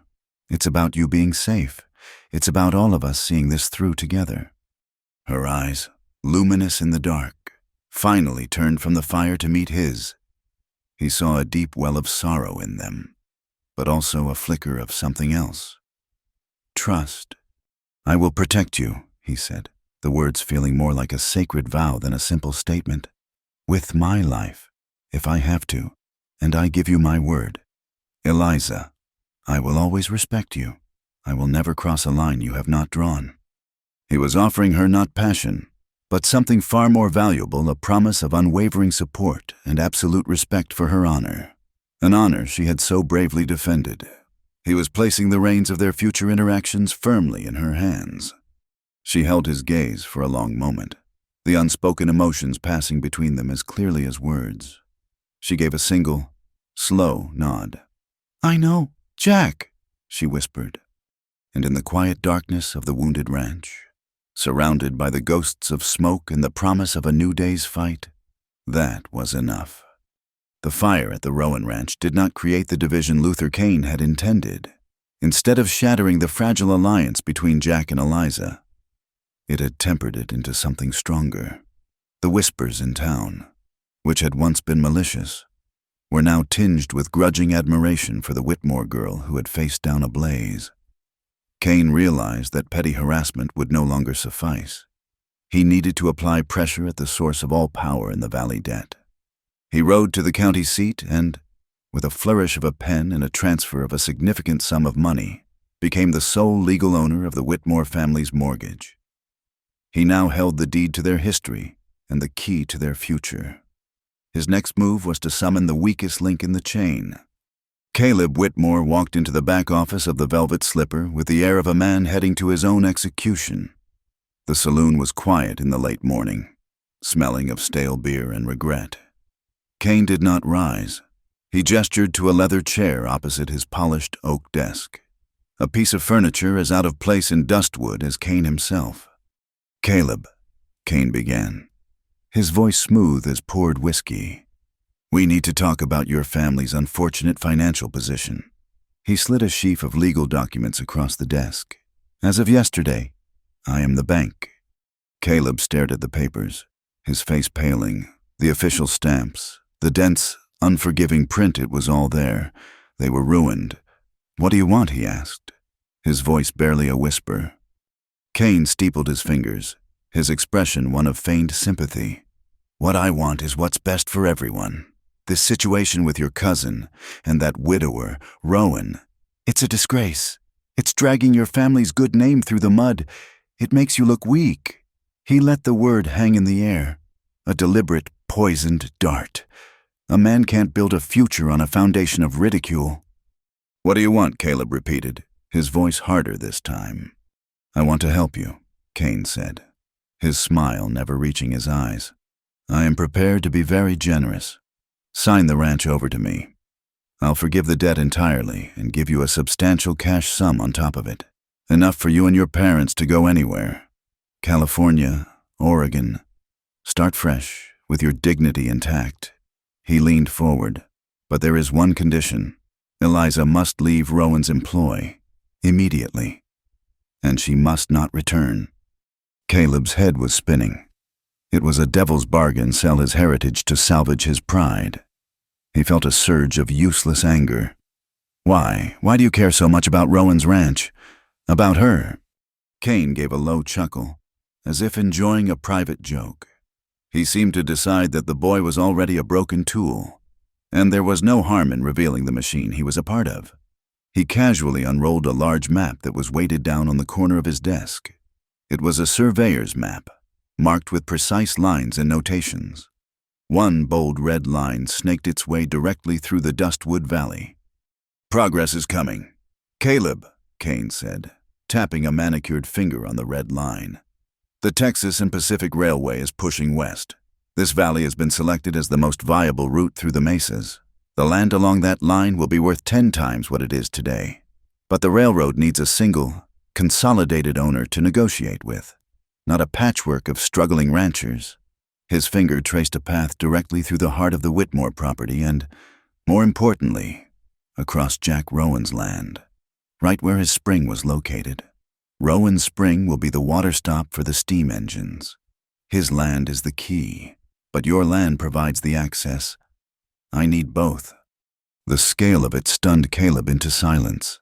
It's about you being safe. It's about all of us seeing this through together." Her eyes, luminous in the dark, finally turned from the fire to meet his. He saw a deep well of sorrow in them, but also a flicker of something else. "Trust. I will protect you," he said, the words feeling more like a sacred vow than a simple statement. "With my life, if I have to, and I give you my word. Eliza, I will always respect you. I will never cross a line you have not drawn." He was offering her not passion, but something far more valuable, a promise of unwavering support and absolute respect for her honor, an honor she had so bravely defended. He was placing the reins of their future interactions firmly in her hands. She held his gaze for a long moment, the unspoken emotions passing between them as clearly as words. She gave a single, slow nod. "I know, Jack," she whispered. And in the quiet darkness of the wounded ranch, surrounded by the ghosts of smoke and the promise of a new day's fight, that was enough. The fire at the Rowan Ranch did not create the division Luther Cain had intended. Instead of shattering the fragile alliance between Jack and Eliza, it had tempered it into something stronger. The whispers in town, which had once been malicious, were now tinged with grudging admiration for the Whitmore girl who had faced down a blaze. Cain realized that petty harassment would no longer suffice. He needed to apply pressure at the source of all power in the valley debt. He rode to the county seat and, with a flourish of a pen and a transfer of a significant sum of money, became the sole legal owner of the Whitmore family's mortgage. He now held the deed to their history and the key to their future. His next move was to summon the weakest link in the chain, Caleb Whitmore walked into the back office of the Velvet Slipper with the air of a man heading to his own execution. The saloon was quiet in the late morning, smelling of stale beer and regret. Kane did not rise. He gestured to a leather chair opposite his polished oak desk, a piece of furniture as out of place in Dustwood as Kane himself. "Caleb," Kane began, his voice smooth as poured whiskey. "We need to talk about your family's unfortunate financial position." He slid a sheaf of legal documents across the desk. "As of yesterday, I am the bank." Caleb stared at the papers, his face paling, the official stamps, the dense, unforgiving print. It was all there. They were ruined. "What do you want?" he asked, his voice barely a whisper. Kane steepled his fingers, his expression one of feigned sympathy. "What I want is what's best for everyone. This situation with your cousin and that widower, Rowan, it's a disgrace. It's dragging your family's good name through the mud. It makes you look weak." He let the word hang in the air, a deliberate, poisoned dart. A man can't build a future on a foundation of ridicule. "What do you want?" Caleb repeated, his voice harder this time. "I want to help you," Kane said, his smile never reaching his eyes. "I am prepared to be very generous. Sign the ranch over to me. I'll forgive the debt entirely and give you a substantial cash sum on top of it. Enough for you and your parents to go anywhere. California, Oregon. Start fresh, with your dignity intact." He leaned forward. "But there is one condition. Eliza must leave Rowan's employ, immediately. And she must not return." Caleb's head was spinning. It was a devil's bargain, sell his heritage to salvage his pride. He felt a surge of useless anger. "Why? Why do you care so much about Rowan's ranch? About her?" Kane gave a low chuckle, as if enjoying a private joke. He seemed to decide that the boy was already a broken tool, and there was no harm in revealing the machine he was a part of. He casually unrolled a large map that was weighted down on the corner of his desk. It was a surveyor's map, marked with precise lines and notations. One bold red line snaked its way directly through the Dustwood Valley. "Progress is coming." "Caleb," Kane said, tapping a manicured finger on the red line. "The Texas and Pacific Railway is pushing west. This valley has been selected as the most viable route through the mesas. The land along that line will be worth 10 times what it is today. But the railroad needs a single, consolidated owner to negotiate with, not a patchwork of struggling ranchers." His finger traced a path directly through the heart of the Whitmore property and, more importantly, across Jack Rowan's land, right where his spring was located. Rowan's spring will be the water stop for the steam engines. His land is the key, but your land provides the access. I need both. The scale of it stunned Caleb into silence.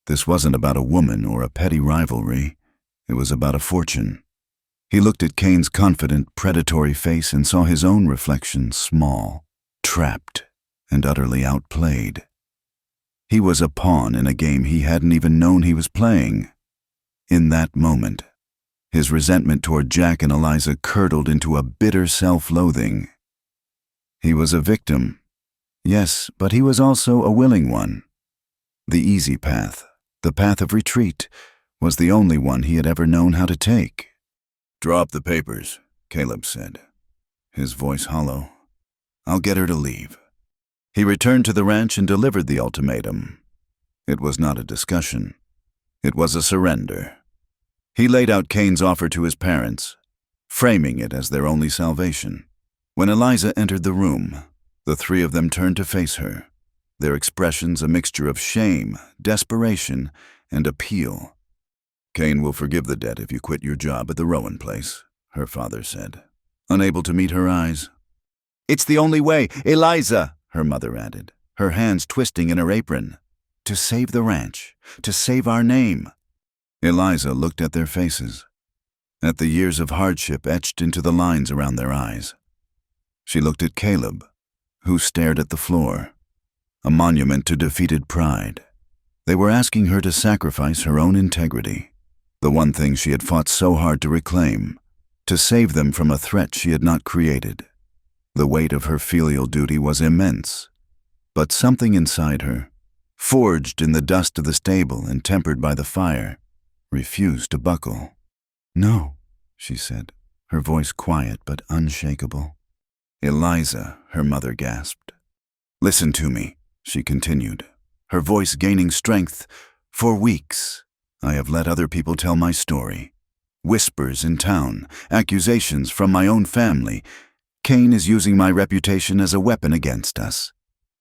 This wasn't about a woman or a petty rivalry. It was about a fortune. He looked at Kane's confident, predatory face and saw his own reflection small, trapped, and utterly outplayed. He was a pawn in a game he hadn't even known he was playing. In that moment, his resentment toward Jack and Eliza curdled into a bitter self-loathing. He was a victim, yes, but he was also a willing one. The easy path, the path of retreat, was the only one he had ever known how to take. "Draw up the papers," Caleb said, his voice hollow. "I'll get her to leave." He returned to the ranch and delivered the ultimatum. It was not a discussion. It was a surrender. He laid out Kane's offer to his parents, framing it as their only salvation. When Eliza entered the room, the three of them turned to face her, their expressions a mixture of shame, desperation, and appeal. "Kane will forgive the debt if you quit your job at the Rowan place," her father said, unable to meet her eyes. "It's the only way, Eliza," her mother added, her hands twisting in her apron. "To save the ranch, to save our name." Eliza looked at their faces, at the years of hardship etched into the lines around their eyes. She looked at Caleb, who stared at the floor, a monument to defeated pride. They were asking her to sacrifice her own integrity, the one thing she had fought so hard to reclaim, to save them from a threat she had not created. The weight of her filial duty was immense, but something inside her, forged in the dust of the stable and tempered by the fire, refused to buckle. "No," she said, her voice quiet but unshakable. "Eliza," her mother gasped. "Listen to me," she continued, her voice gaining strength. "For weeks, I have let other people tell my story. Whispers in town, accusations from my own family. Cain is using my reputation as a weapon against us.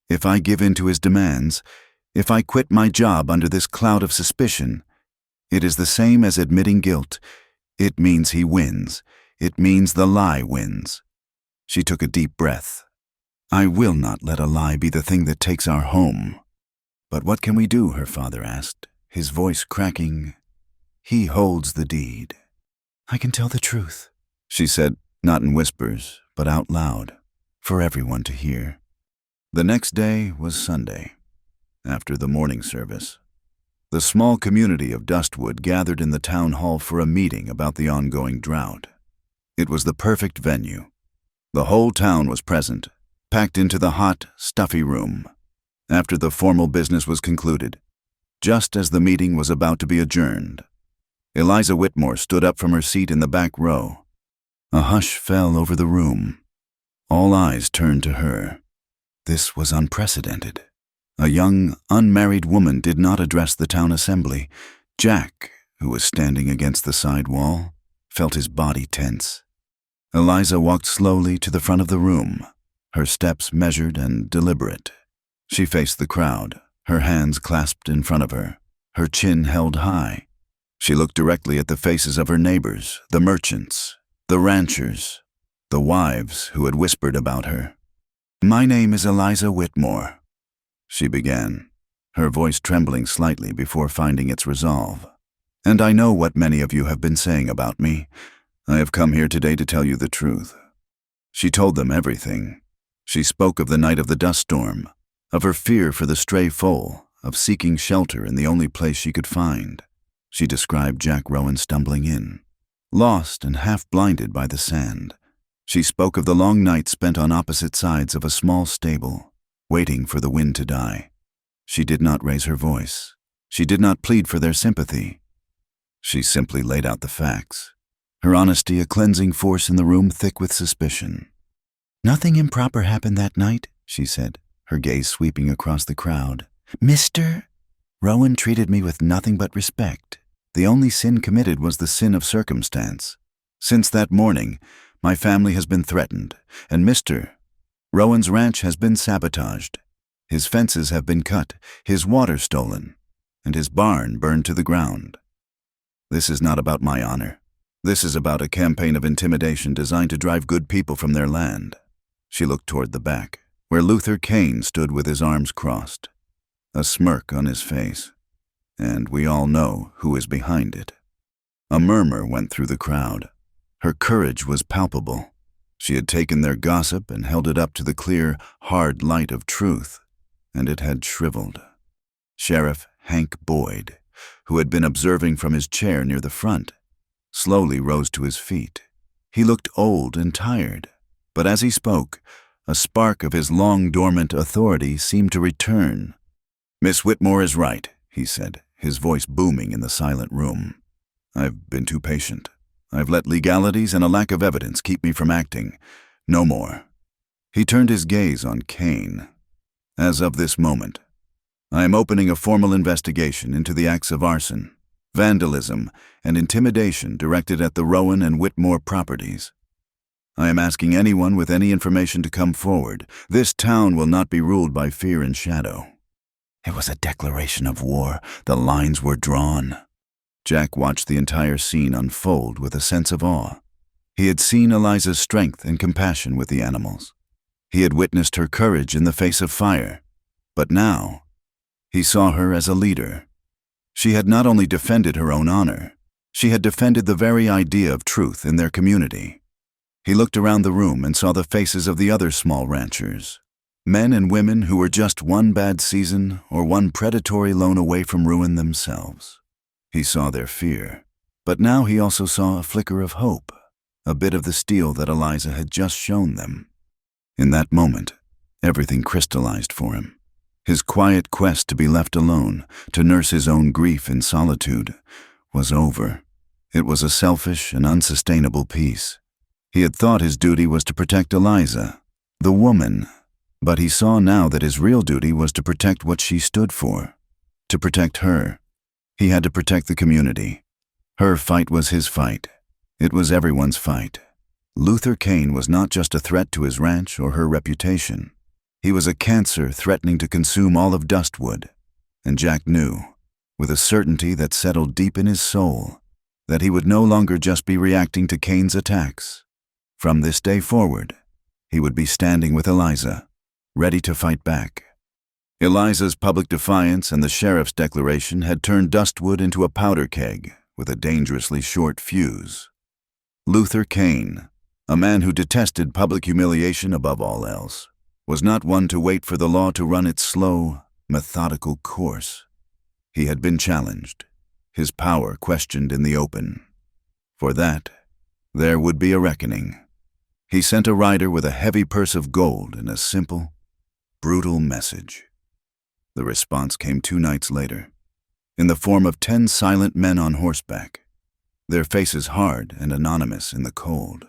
If I give in to his demands, if I quit my job under this cloud of suspicion, it is the same as admitting guilt. It means he wins. It means the lie wins." She took a deep breath. "I will not let a lie be the thing that takes our home." "But what can we do?" her father asked, his voice cracking. "He holds the deed." "I can tell the truth," she said, not in whispers, but out loud, for everyone to hear. The next day was Sunday. After the morning service, the small community of Dustwood gathered in the town hall for a meeting about the ongoing drought. It was the perfect venue. The whole town was present, packed into the hot, stuffy room. After the formal business was concluded, just as the meeting was about to be adjourned, Eliza Whitmore stood up from her seat in the back row. A hush fell over the room. All eyes turned to her. This was unprecedented. A young, unmarried woman did not address the town assembly. Jack, who was standing against the side wall, felt his body tense. Eliza walked slowly to the front of the room, her steps measured and deliberate. She faced the crowd, her hands clasped in front of her, her chin held high. She looked directly at the faces of her neighbors, the merchants, the ranchers, the wives who had whispered about her. "My name is Eliza Whitmore," she began, her voice trembling slightly before finding its resolve. "And I know what many of you have been saying about me. I have come here today to tell you the truth." She told them everything. She spoke of the night of the dust storm, of her fear for the stray foal, of seeking shelter in the only place she could find. She described Jack Rowan stumbling in, lost and half-blinded by the sand. She spoke of the long night spent on opposite sides of a small stable, waiting for the wind to die. She did not raise her voice. She did not plead for their sympathy. She simply laid out the facts, her honesty a cleansing force in the room thick with suspicion. "Nothing improper happened that night," she said, her gaze sweeping across the crowd. "Mr. Rowan treated me with nothing but respect. The only sin committed was the sin of circumstance. Since that morning, my family has been threatened, and Mr. Rowan's ranch has been sabotaged. His fences have been cut, his water stolen, and his barn burned to the ground. This is not about my honor. This is about a campaign of intimidation designed to drive good people from their land." She looked toward the back, where Luther Kane stood with his arms crossed, a smirk on his face, and we all know who is behind it. A murmur went through the crowd. Her courage was palpable. She had taken their gossip and held it up to the clear, hard light of truth, and it had shriveled. Sheriff Hank Boyd, who had been observing from his chair near the front, slowly rose to his feet. He looked old and tired, but as he spoke, a spark of his long-dormant authority seemed to return. "Miss Whitmore is right," he said, his voice booming in the silent room. "I've been too patient. I've let legalities and a lack of evidence keep me from acting. No more." He turned his gaze on Kane. "As of this moment, I am opening a formal investigation into the acts of arson, vandalism, and intimidation directed at the Rowan and Whitmore properties. I am asking anyone with any information to come forward. This town will not be ruled by fear and shadow." It was a declaration of war. The lines were drawn. Jack watched the entire scene unfold with a sense of awe. He had seen Eliza's strength and compassion with the animals. He had witnessed her courage in the face of fire. But now, he saw her as a leader. She had not only defended her own honor, she had defended the very idea of truth in their community. He looked around the room and saw the faces of the other small ranchers, men and women who were just one bad season or one predatory loan away from ruin themselves. He saw their fear, but now he also saw a flicker of hope, a bit of the steel that Eliza had just shown them. In that moment, everything crystallized for him. His quiet quest to be left alone, to nurse his own grief in solitude, was over. It was a selfish and unsustainable peace. He had thought his duty was to protect Eliza, the woman, but he saw now that his real duty was to protect what she stood for. To protect her. He had to protect the community. Her fight was his fight. It was everyone's fight. Luther Kane was not just a threat to his ranch or her reputation. He was a cancer threatening to consume all of Dustwood. And Jack knew, with a certainty that settled deep in his soul, that he would no longer just be reacting to Kane's attacks. From this day forward, he would be standing with Eliza, ready to fight back. Eliza's public defiance and the sheriff's declaration had turned Dustwood into a powder keg with a dangerously short fuse. Luther Kane, a man who detested public humiliation above all else, was not one to wait for the law to run its slow, methodical course. He had been challenged, his power questioned in the open. For that, there would be a reckoning. He sent a rider with a heavy purse of gold and a simple, brutal message. The response came 2 nights later, in the form of 10 silent men on horseback, their faces hard and anonymous in the cold.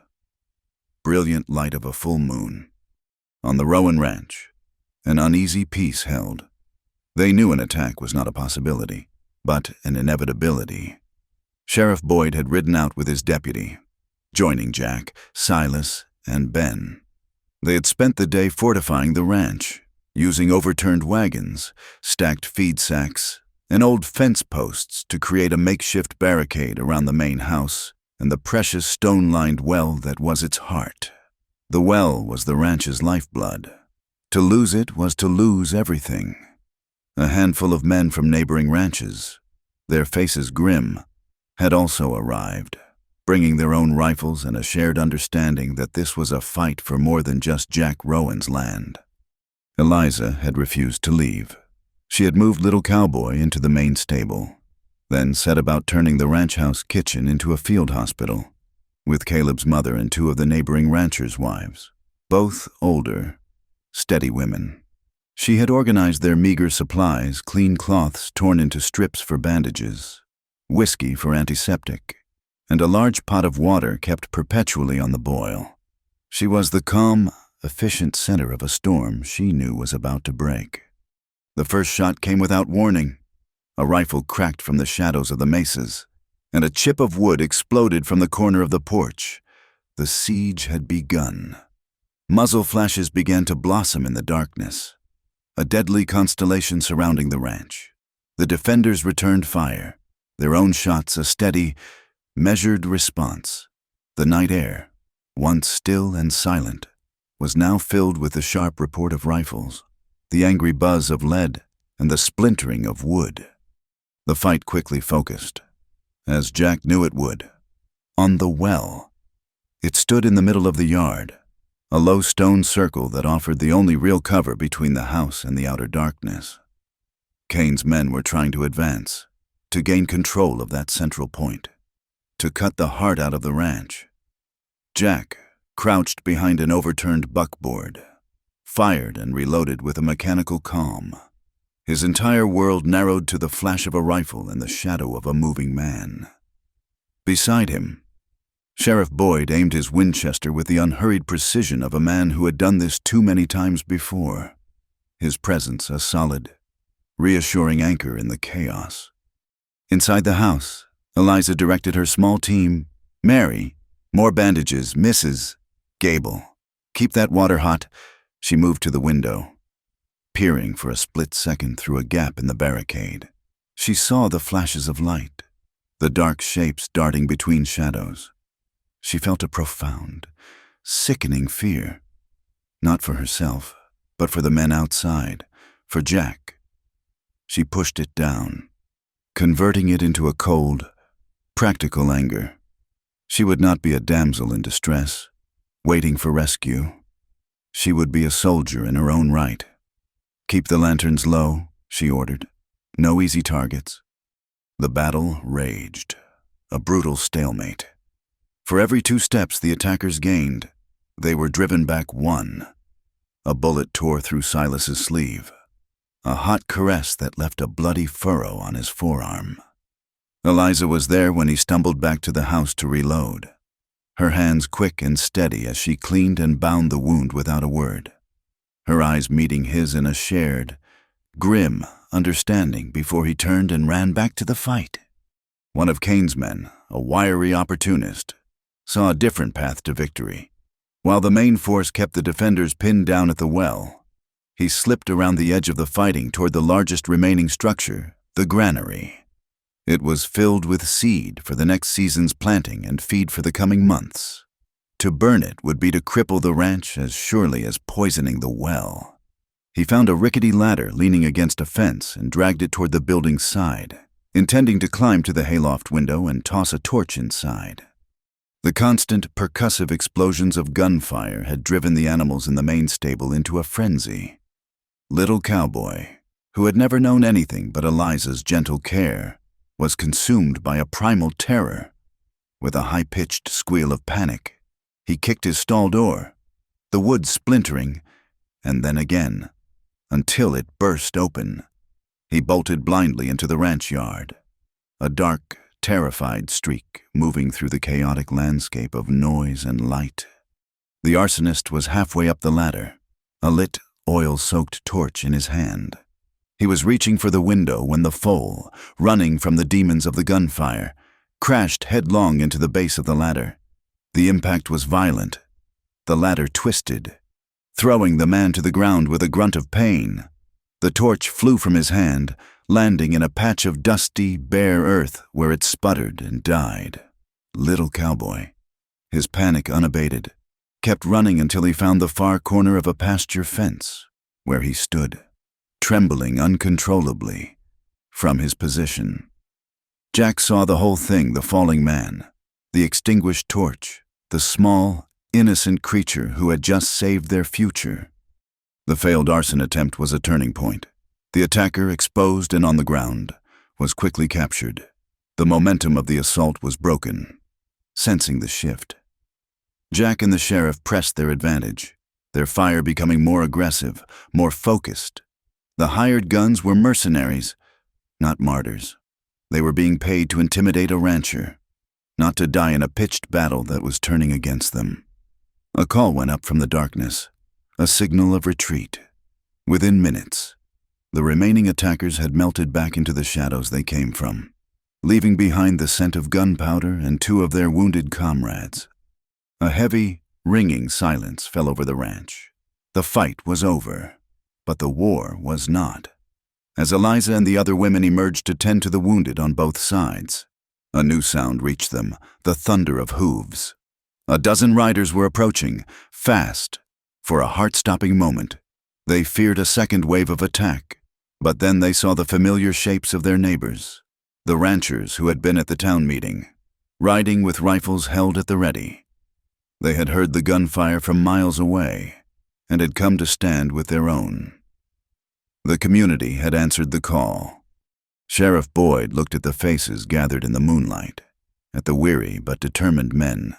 Brilliant light of a full moon. On the Rowan Ranch, an uneasy peace held. They knew an attack was not a possibility, but an inevitability. Sheriff Boyd had ridden out with his deputy, joining Jack, Silas, and Ben. They had spent the day fortifying the ranch, using overturned wagons, stacked feed sacks, and old fence posts to create a makeshift barricade around the main house and the precious stone-lined well that was its heart. The well was the ranch's lifeblood. To lose it was to lose everything. A handful of men from neighboring ranches, their faces grim, had also arrived, bringing their own rifles and a shared understanding that this was a fight for more than just Jack Rowan's land. Eliza had refused to leave. She had moved little Cowboy into the main stable, then set about turning the ranch house kitchen into a field hospital, with Caleb's mother and 2 of the neighboring ranchers' wives, both older, steady women. She had organized their meager supplies, clean cloths torn into strips for bandages, whiskey for antiseptic, and a large pot of water kept perpetually on the boil. She was the calm, efficient center of a storm she knew was about to break. The first shot came without warning. A rifle cracked from the shadows of the mesas, and a chip of wood exploded from the corner of the porch. The siege had begun. Muzzle flashes began to blossom in the darkness, a deadly constellation surrounding the ranch. The defenders returned fire, their own shots a steady, measured response. The night air, once still and silent, was now filled with the sharp report of rifles, the angry buzz of lead, and the splintering of wood. The fight quickly focused, as Jack knew it would, on the well. It stood in the middle of the yard, a low stone circle that offered the only real cover between the house and the outer darkness. Kane's men were trying to advance, to gain control of that central point, to cut the heart out of the ranch. Jack crouched behind an overturned buckboard, fired and reloaded with a mechanical calm. His entire world narrowed to the flash of a rifle and the shadow of a moving man. Beside him, Sheriff Boyd aimed his Winchester with the unhurried precision of a man who had done this too many times before, his presence a solid, reassuring anchor in the chaos. Inside the house, Eliza directed her small team, Mary, more bandages, Mrs. Gable. Keep that water hot. She moved to the window, peering for a split second through a gap in the barricade. She saw the flashes of light, the dark shapes darting between shadows. She felt a profound, sickening fear, not for herself, but for the men outside, for Jack. She pushed it down, converting it into a cold, practical anger. She would not be a damsel in distress, waiting for rescue. She would be a soldier in her own right. Keep the lanterns low, she ordered. No easy targets. The battle raged, a brutal stalemate. For every 2 steps the attackers gained, they were driven back 1. A bullet tore through Silas's sleeve. a hot caress that left a bloody furrow on his forearm. Eliza was there when he stumbled back to the house to reload, her hands quick and steady as she cleaned and bound the wound without a word, her eyes meeting his in a shared, grim understanding before he turned and ran back to the fight. One of Cain's men, a wiry opportunist, saw a different path to victory. While the main force kept the defenders pinned down at the well, he slipped around the edge of the fighting toward the largest remaining structure, the granary. It was filled with seed for the next season's planting and feed for the coming months. To burn it would be to cripple the ranch as surely as poisoning the well. He found a rickety ladder leaning against a fence and dragged it toward the building's side, intending to climb to the hayloft window and toss a torch inside. The constant percussive explosions of gunfire had driven the animals in the main stable into a frenzy. Little Cowboy, who had never known anything but Eliza's gentle care, was consumed by a primal terror. With a high-pitched squeal of panic, he kicked his stall door, the wood splintering, and then again, until it burst open. He bolted blindly into the ranch yard, a dark, terrified streak moving through the chaotic landscape of noise and light. The arsonist was halfway up the ladder, a lit, oil-soaked torch in his hand. He was reaching for the window when the foal, running from the demons of the gunfire, crashed headlong into the base of the ladder. The impact was violent. The ladder twisted, throwing the man to the ground with a grunt of pain. The torch flew from his hand, landing in a patch of dusty, bare earth where it sputtered and died. Little Cowboy, his panic unabated, kept running until he found the far corner of a pasture fence, where he stood, trembling uncontrollably from his position. Jack saw the whole thing: the falling man, the extinguished torch, the small, innocent creature who had just saved their future. The failed arson attempt was a turning point. The attacker, exposed and on the ground, was quickly captured. The momentum of the assault was broken. Sensing the shift, Jack and the sheriff pressed their advantage, their fire becoming more aggressive, more focused. The hired guns were mercenaries, not martyrs. They were being paid to intimidate a rancher, not to die in a pitched battle that was turning against them. A call went up from the darkness, a signal of retreat. Within minutes, the remaining attackers had melted back into the shadows they came from, leaving behind the scent of gunpowder and two of their wounded comrades. A heavy, ringing silence fell over the ranch. The fight was over, but the war was not. As Eliza and the other women emerged to tend to the wounded on both sides, a new sound reached them, the thunder of hooves. A dozen riders were approaching, fast. For a heart-stopping moment, they feared a second wave of attack, but then they saw the familiar shapes of their neighbors, the ranchers who had been at the town meeting, riding with rifles held at the ready. They had heard the gunfire from miles away and had come to stand with their own. The community had answered the call. Sheriff Boyd looked at the faces gathered in the moonlight, at the weary but determined men,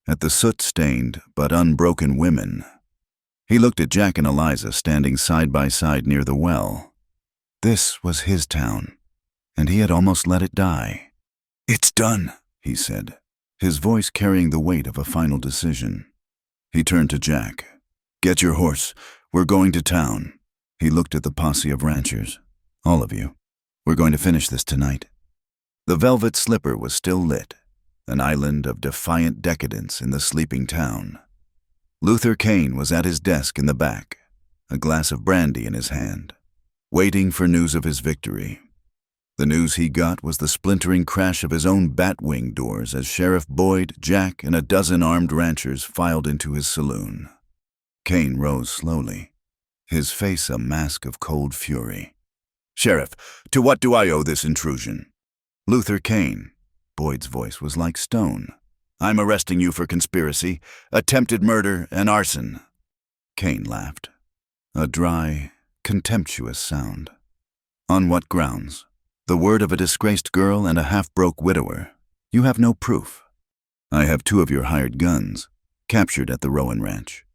at the soot-stained but unbroken women. He looked at Jack and Eliza standing side by side near the well. This was his town, and he had almost let it die. "It's done," he said, his voice carrying the weight of a final decision. He turned to Jack. "Get your horse. We're going to town." He looked at the posse of ranchers. "All of you. We're going to finish this tonight." The Velvet Slipper was still lit, an island of defiant decadence in the sleeping town. Luther Cain was at his desk in the back, a glass of brandy in his hand, waiting for news of his victory. The news he got was the splintering crash of his own bat-wing doors as Sheriff Boyd, Jack, and a dozen armed ranchers filed into his saloon. Cain rose slowly, his face a mask of cold fury. "Sheriff, to what do I owe this intrusion?" "Luther Cain." Boyd's voice was like stone. "I'm arresting you for conspiracy, attempted murder, and arson." Cain laughed, a dry, contemptuous sound. "On what grounds? The word of a disgraced girl and a half-broke widower. You have no proof. I have two of your hired guns, captured at the Rowan Ranch,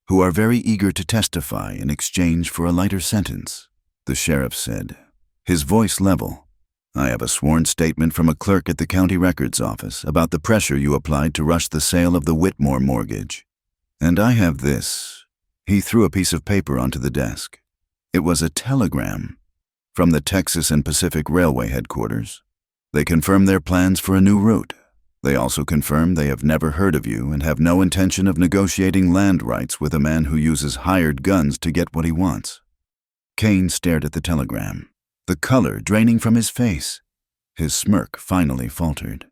who are very eager to testify in exchange for a lighter sentence. the sheriff said, his voice level. "I have a sworn statement from a clerk at the county records office about the pressure you applied to rush the sale of the Whitmore mortgage. And I have this." He threw a piece of paper onto the desk. It was a telegram from the Texas and Pacific Railway headquarters. They confirm their plans for a new route. They also confirm they have never heard of you and have no intention of negotiating land rights with a man who uses hired guns to get what he wants. Kane stared at the telegram, the color draining from his face. His smirk finally faltered.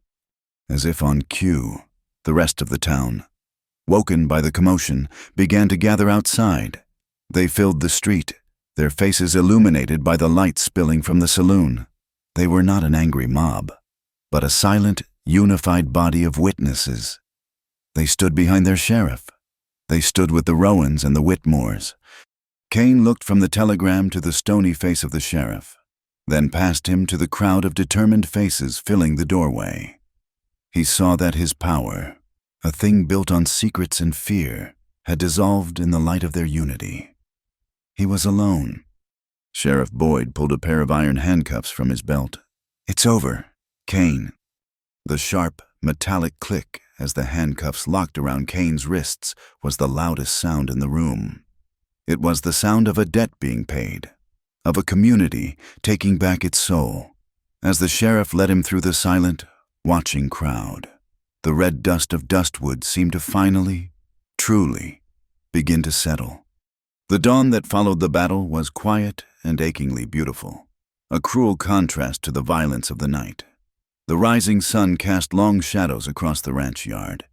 As if on cue, the rest of the town, woken by the commotion, began to gather outside. They filled the street, their faces illuminated by the light spilling from the saloon. They were not an angry mob, but a silent, unified body of witnesses. They stood behind their sheriff. They stood with the Rowans and the Whitmores. Kane looked from the telegram to the stony face of the sheriff, then past him to the crowd of determined faces filling the doorway. He saw that his power, a thing built on secrets and fear, had dissolved in the light of their unity. He was alone. Sheriff Boyd pulled a pair of iron handcuffs from his belt. "It's over, Kane." The sharp, metallic click as the handcuffs locked around Kane's wrists was the loudest sound in the room. It was the sound of a debt being paid, of a community taking back its soul. As the sheriff led him through the silent, watching crowd, the red dust of Dustwood seemed to finally, truly, begin to settle. The dawn that followed the battle was quiet and achingly beautiful, a cruel contrast to the violence of the night. The rising sun cast long shadows across the ranch yard,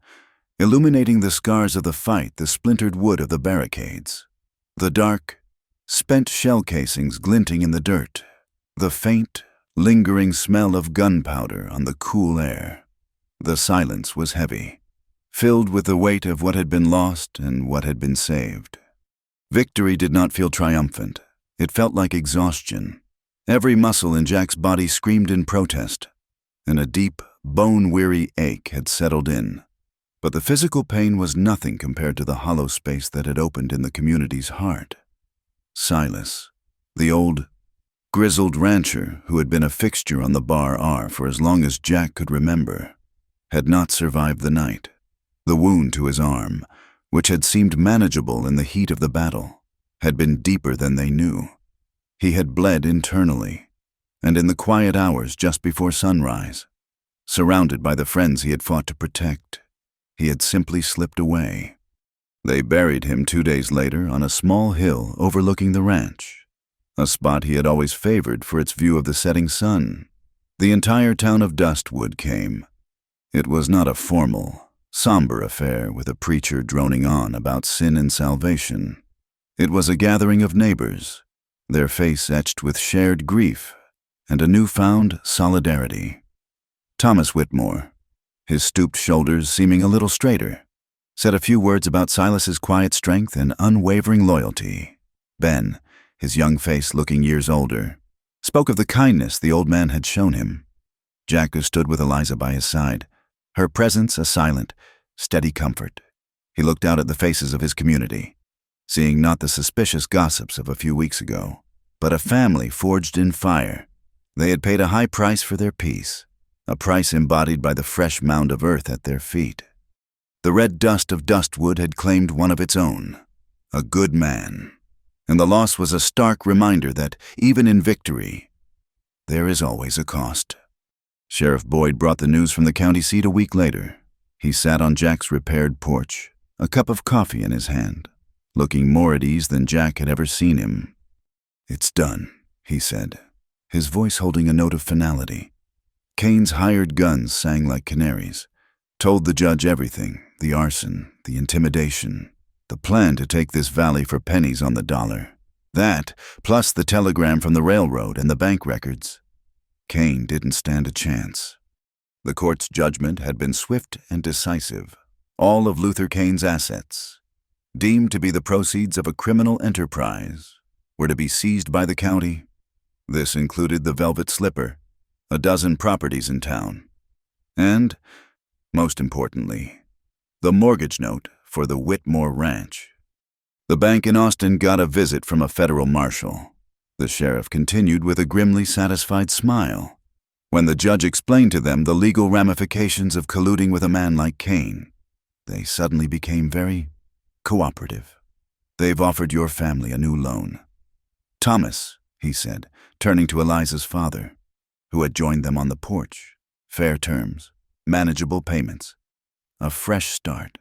illuminating the scars of the fight, the splintered wood of the barricades, the dark, spent shell casings glinting in the dirt, the faint, lingering smell of gunpowder on the cool air. The silence was heavy, filled with the weight of what had been lost and what had been saved. Victory did not feel triumphant. It felt like exhaustion. Every muscle in Jack's body screamed in protest, and a deep, bone-weary ache had settled in. But the physical pain was nothing compared to the hollow space that had opened in the community's heart. Silas, the old, grizzled rancher who had been a fixture on the Bar R for as long as Jack could remember, had not survived the night. The wound to his arm, which had seemed manageable in the heat of the battle, had been deeper than they knew. He had bled internally, and in the quiet hours just before sunrise, surrounded by the friends he had fought to protect, he had simply slipped away. They buried him 2 days later on a small hill overlooking the ranch, a spot he had always favored for its view of the setting sun. The entire town of Dustwood came. It was not a formal, somber affair with a preacher droning on about sin and salvation. It was a gathering of neighbors, their face etched with shared grief and a newfound solidarity. Thomas Whitmore, his stooped shoulders seeming a little straighter, said a few words about Silas's quiet strength and unwavering loyalty. Ben, his young face looking years older, spoke of the kindness the old man had shown him. Jack, who stood with Eliza by his side, her presence a silent, steady comfort. He looked out at the faces of his community, seeing not the suspicious gossips of a few weeks ago, but a family forged in fire. They had paid a high price for their peace, a price embodied by the fresh mound of earth at their feet. The red dust of Dustwood had claimed one of its own, a good man, and the loss was a stark reminder that, even in victory, there is always a cost. Sheriff Boyd brought the news from the county seat a week later. He sat on Jack's repaired porch, a cup of coffee in his hand, looking more at ease than Jack had ever seen him. "It's done," he said, his voice holding a note of finality. Kane's hired guns sang like canaries, told the judge everything, the arson, the intimidation, the plan to take this valley for pennies on the dollar. That, plus the telegram from the railroad and the bank records. Kane didn't stand a chance. The court's judgment had been swift and decisive. All of Luther Kane's assets, deemed to be the proceeds of a criminal enterprise, were to be seized by the county. This included the Velvet Slipper, a dozen properties in town, and, most importantly, the mortgage note for the Whitmore Ranch. The bank in Austin got a visit from a federal marshal. The sheriff continued with a grimly satisfied smile. When the judge explained to them the legal ramifications of colluding with a man like Cain, they suddenly became very cooperative. "They've offered your family a new loan. Thomas," he said, turning to Eliza's father, who had joined them on the porch. "Fair terms, manageable payments, a fresh start."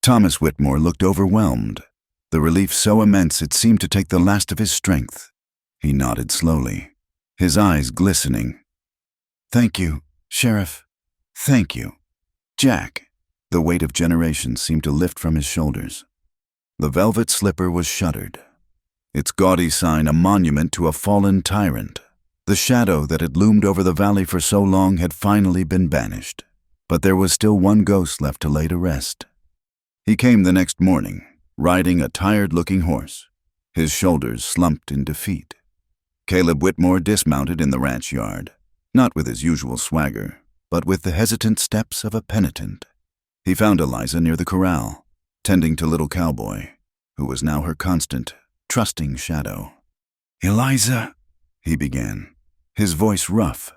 Thomas Whitmore looked overwhelmed, the relief so immense it seemed to take the last of his strength. He nodded slowly, his eyes glistening. "Thank you, Sheriff. Thank you, Jack." The weight of generations seemed to lift from his shoulders. The velvet slipper was shuttered, its gaudy sign a monument to a fallen tyrant. The shadow that had loomed over the valley for so long had finally been banished, but there was still one ghost left to lay to rest. He came the next morning, riding a tired-looking horse, his shoulders slumped in defeat. Caleb Whitmore dismounted in the ranch yard, not with his usual swagger, but with the hesitant steps of a penitent. He found Eliza near the corral, tending to little Cowboy, who was now her constant, trusting shadow. "Eliza," he began, his voice rough.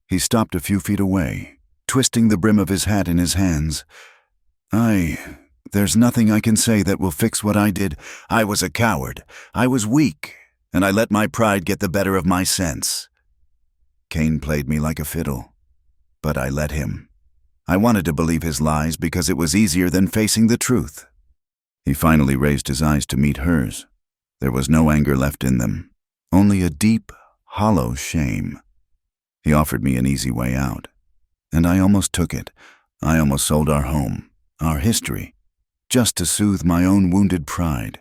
He stopped a few feet away, twisting the brim of his hat in his hands. There's nothing I can say that will fix what I did. I was a coward. I was weak, and I let my pride get the better of my sense. Cain played me like a fiddle, but I let him. I wanted to believe his lies because it was easier than facing the truth." He finally raised his eyes to meet hers. There was no anger left in them, only a deep, hollow shame. He offered me an easy way out, and I almost took it. I almost sold our home, our history, just to soothe my own wounded pride.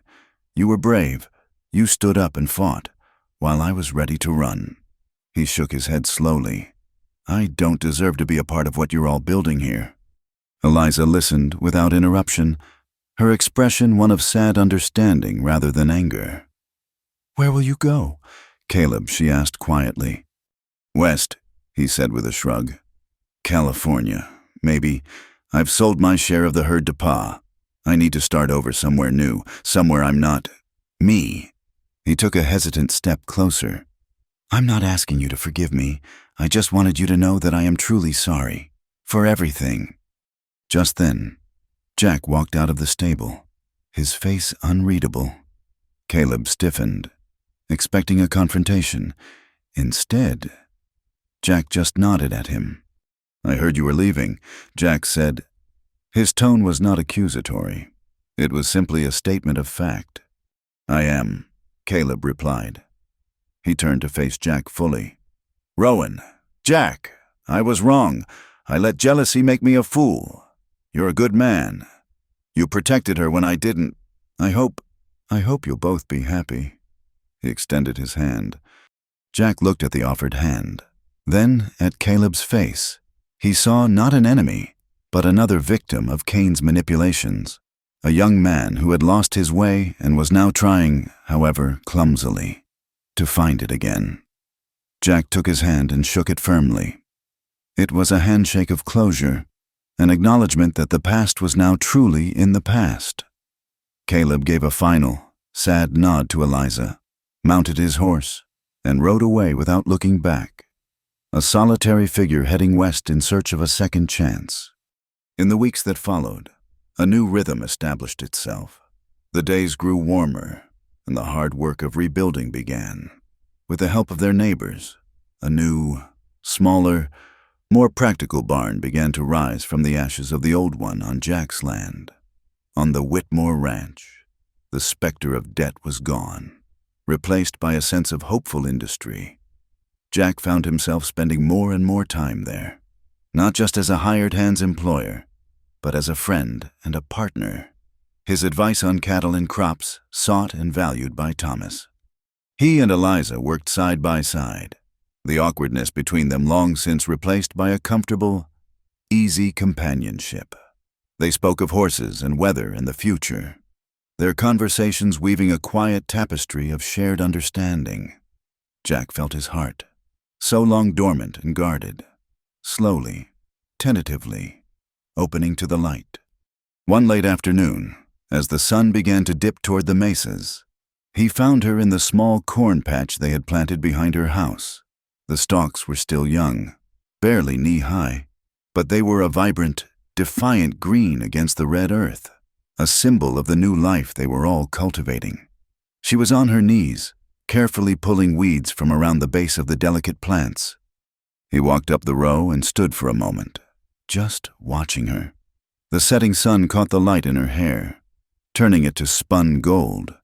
You were brave. You stood up and fought, while I was ready to run. He shook his head slowly. "I don't deserve to be a part of what you're all building here." Eliza listened without interruption, her expression one of sad understanding rather than anger. "Where will you go, Caleb?" she asked quietly. "West," he said with a shrug. "California, maybe. I've sold my share of the herd to Pa. I need to start over somewhere new, somewhere I'm not me." He took a hesitant step closer. "I'm not asking you to forgive me. I just wanted you to know that I am truly sorry. For everything." Just then, Jack walked out of the stable, his face unreadable. Caleb stiffened, expecting a confrontation. Instead, Jack just nodded at him. "I heard you were leaving," Jack said. His tone was not accusatory. It was simply a statement of fact. "I am," Caleb replied. He turned to face Jack fully. "Rowan, Jack, I was wrong. I let jealousy make me a fool. You're a good man. You protected her when I didn't. I hope you'll both be happy." He extended his hand. Jack looked at the offered hand, then at Caleb's face. He saw not an enemy, but another victim of Cain's manipulations, a young man who had lost his way and was now trying, however clumsily, to find it again. Jack took his hand and shook it firmly. It was a handshake of closure, an acknowledgement that the past was now truly in the past. Caleb gave a final, sad nod to Eliza, mounted his horse, and rode away without looking back, a solitary figure heading west in search of a second chance. In the weeks that followed, a new rhythm established itself. The days grew warmer, and the hard work of rebuilding began. With the help of their neighbors, a new, smaller, more practical barn began to rise from the ashes of the old one on Jack's land. On the Whitmore Ranch, the specter of debt was gone, replaced by a sense of hopeful industry. Jack found himself spending more and more time there, not just as a hired hand's employer, but as a friend and a partner. His advice on cattle and crops sought and valued by Thomas. He and Eliza worked side by side, the awkwardness between them long since replaced by a comfortable, easy companionship. They spoke of horses and weather and the future, their conversations weaving a quiet tapestry of shared understanding. Jack felt his heart, so long dormant and guarded, slowly, tentatively, opening to the light. One late afternoon, as the sun began to dip toward the mesas, He found her in the small corn patch they had planted behind her house. The stalks were still young, barely knee-high, but they were a vibrant, defiant green against the red earth, a symbol of the new life they were all cultivating. She was on her knees, carefully pulling weeds from around the base of the delicate plants. He walked up the row and stood for a moment, just watching her. The setting sun caught the light in her hair, turning it to spun gold.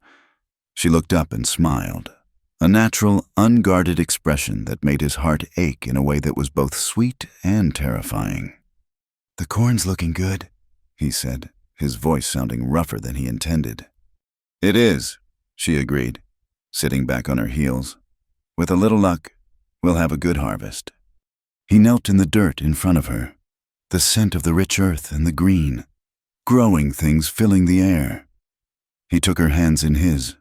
She looked up and smiled, a natural, unguarded expression that made his heart ache in a way that was both sweet and terrifying. "The corn's looking good," he said, his voice sounding rougher than he intended. "It is," she agreed, sitting back on her heels. "With a little luck, we'll have a good harvest." He knelt in the dirt in front of her, the scent of the rich earth and the green, growing things filling the air. He took her hands in his.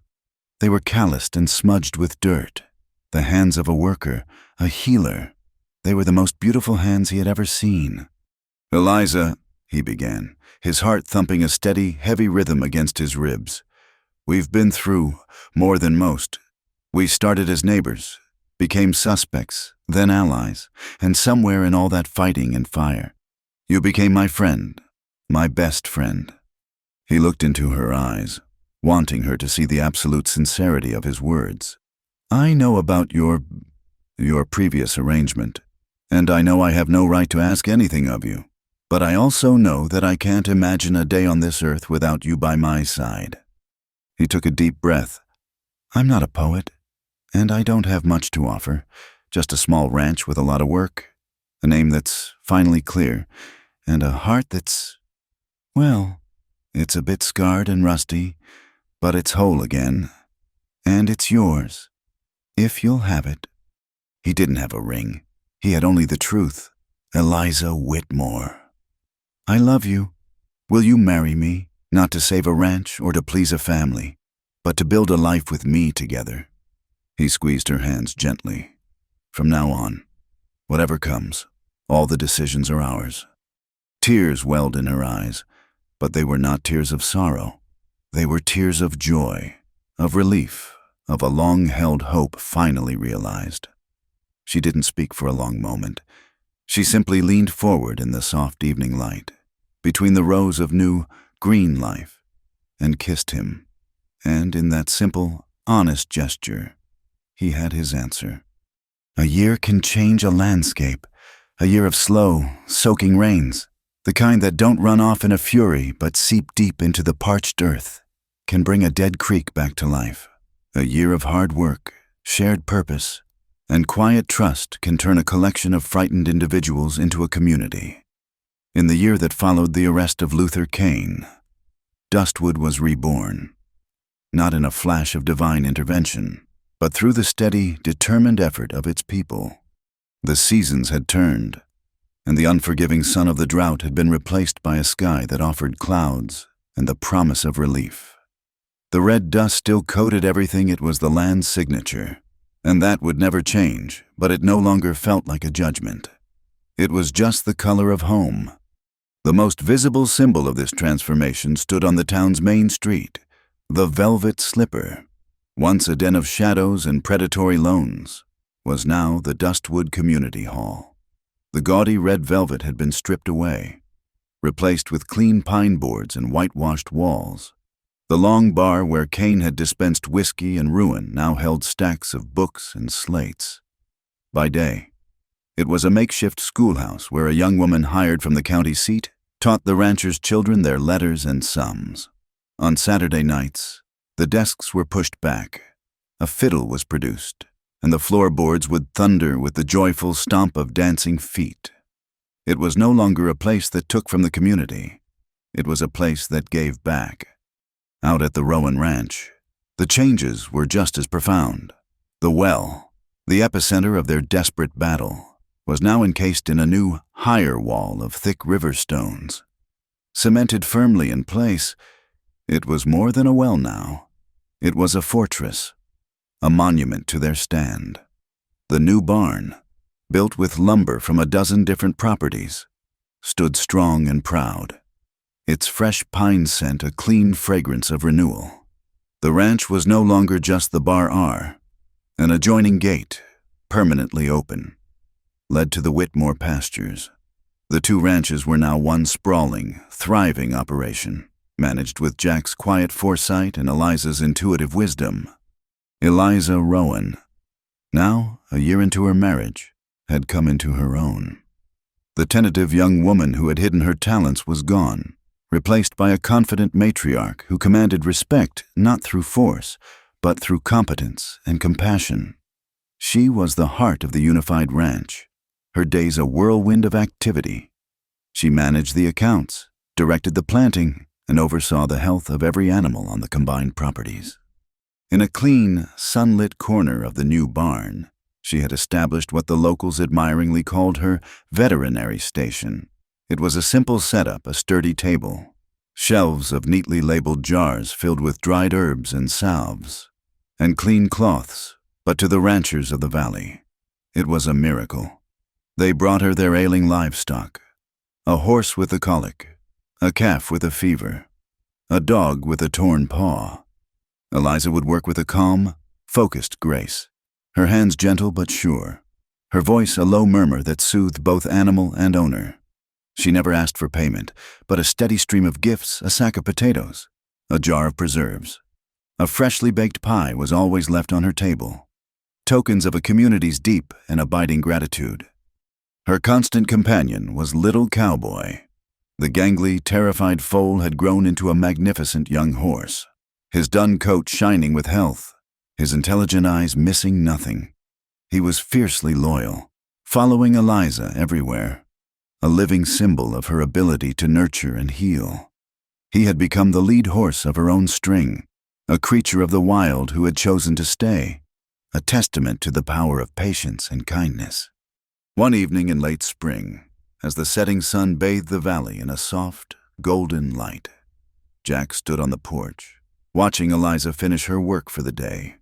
They were calloused and smudged with dirt, the hands of a worker, a healer. They were the most beautiful hands he had ever seen. "Eliza," he began, his heart thumping a steady, heavy rhythm against his ribs. "We've been through more than most. We started as neighbors, became suspects, then allies, and somewhere in all that fighting and fire, you became my friend, my best friend." He looked into her eyes, wanting her to see the absolute sincerity of his words. "I know about your previous arrangement, and I know I have no right to ask anything of you, but I also know that I can't imagine a day on this earth without you by my side." He took a deep breath. "I'm not a poet, and I don't have much to offer, just a small ranch with a lot of work, a name that's finally clear, and a heart that's, well, it's a bit scarred and rusty, but it's whole again, and it's yours, if you'll have it." He didn't have a ring. He had only the truth. Eliza Whitmore. "I love you. Will you marry me, not to save a ranch or to please a family, but to build a life with me together?" He squeezed her hands gently. "From now on, whatever comes, all the decisions are ours." Tears welled in her eyes, but they were not tears of sorrow. They were tears of joy, of relief, of a long-held hope finally realized. She didn't speak for a long moment. She simply leaned forward in the soft evening light, between the rows of new, green life, and kissed him. And in that simple, honest gesture, he had his answer. A year can change a landscape, a year of slow, soaking rains, the kind that don't run off in a fury but seep deep into the parched earth, can bring a dead creek back to life. A year of hard work, shared purpose, and quiet trust can turn a collection of frightened individuals into a community. In the year that followed the arrest of Luther Kane, Dustwood was reborn, not in a flash of divine intervention, but through the steady, determined effort of its people. The seasons had turned, and the unforgiving sun of the drought had been replaced by a sky that offered clouds and the promise of relief. The red dust still coated everything. It was the land's signature, and that would never change, but it no longer felt like a judgment. It was just the color of home. The most visible symbol of this transformation stood on the town's main street, the Velvet Slipper. Once a den of shadows and predatory loans, was now the Dustwood Community Hall. The gaudy red velvet had been stripped away, replaced with clean pine boards and whitewashed walls. The long bar where Kane had dispensed whiskey and ruin now held stacks of books and slates. By day, it was a makeshift schoolhouse where a young woman hired from the county seat taught the rancher's children their letters and sums. On Saturday nights, the desks were pushed back, a fiddle was produced, and the floorboards would thunder with the joyful stomp of dancing feet. It was no longer a place that took from the community. It was a place that gave back. Out at the Rowan Ranch, the changes were just as profound. The well, the epicenter of their desperate battle, was now encased in a new, higher wall of thick river stones. Cemented firmly in place, it was more than a well now. It was a fortress, a monument to their stand. The new barn, built with lumber from a dozen different properties, stood strong and proud, its fresh pine scent a clean fragrance of renewal. The ranch was no longer just the Bar R. An adjoining gate, permanently open, led to the Whitmore pastures. The two ranches were now one sprawling, thriving operation, managed with Jack's quiet foresight and Eliza's intuitive wisdom. Eliza Rowan, now, a year into her marriage, had come into her own. The tentative young woman who had hidden her talents was gone, replaced by a confident matriarch who commanded respect not through force, but through competence and compassion. She was the heart of the unified ranch, her days a whirlwind of activity. She managed the accounts, directed the planting, and oversaw the health of every animal on the combined properties. In a clean, sunlit corner of the new barn, she had established what the locals admiringly called her veterinary station. It was a simple setup, a sturdy table, shelves of neatly labeled jars filled with dried herbs and salves, and clean cloths, but to the ranchers of the valley, it was a miracle. They brought her their ailing livestock, a horse with a colic, a calf with a fever, a dog with a torn paw. Eliza would work with a calm, focused grace, her hands gentle but sure, her voice a low murmur that soothed both animal and owner. She never asked for payment, but a steady stream of gifts, a sack of potatoes, a jar of preserves. A freshly baked pie was always left on her table, tokens of a community's deep and abiding gratitude. Her constant companion was little Cowboy. The gangly, terrified foal had grown into a magnificent young horse, his dun coat shining with health, his intelligent eyes missing nothing. He was fiercely loyal, following Eliza everywhere, a living symbol of her ability to nurture and heal. He had become the lead horse of her own string, a creature of the wild who had chosen to stay, a testament to the power of patience and kindness. One evening in late spring, as the setting sun bathed the valley in a soft, golden light, Jack stood on the porch, watching Eliza finish her work for the day.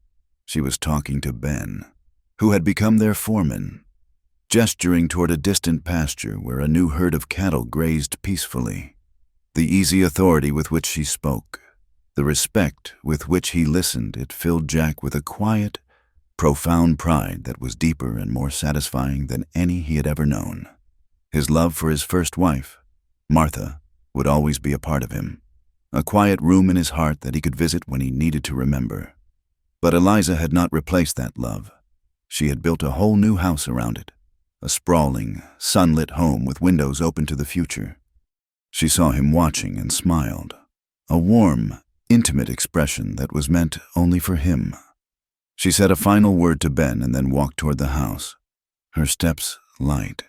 She was talking to Ben, who had become their foreman, gesturing toward a distant pasture where a new herd of cattle grazed peacefully. The easy authority with which she spoke, the respect with which he listened, it filled Jack with a quiet, profound pride that was deeper and more satisfying than any he had ever known. His love for his first wife, Martha, would always be a part of him, a quiet room in his heart that he could visit when he needed to remember. But Eliza had not replaced that love. She had built a whole new house around it, a sprawling, sunlit home with windows open to the future. She saw him watching and smiled, a warm, intimate expression that was meant only for him. She said a final word to Ben and then walked toward the house, her steps light.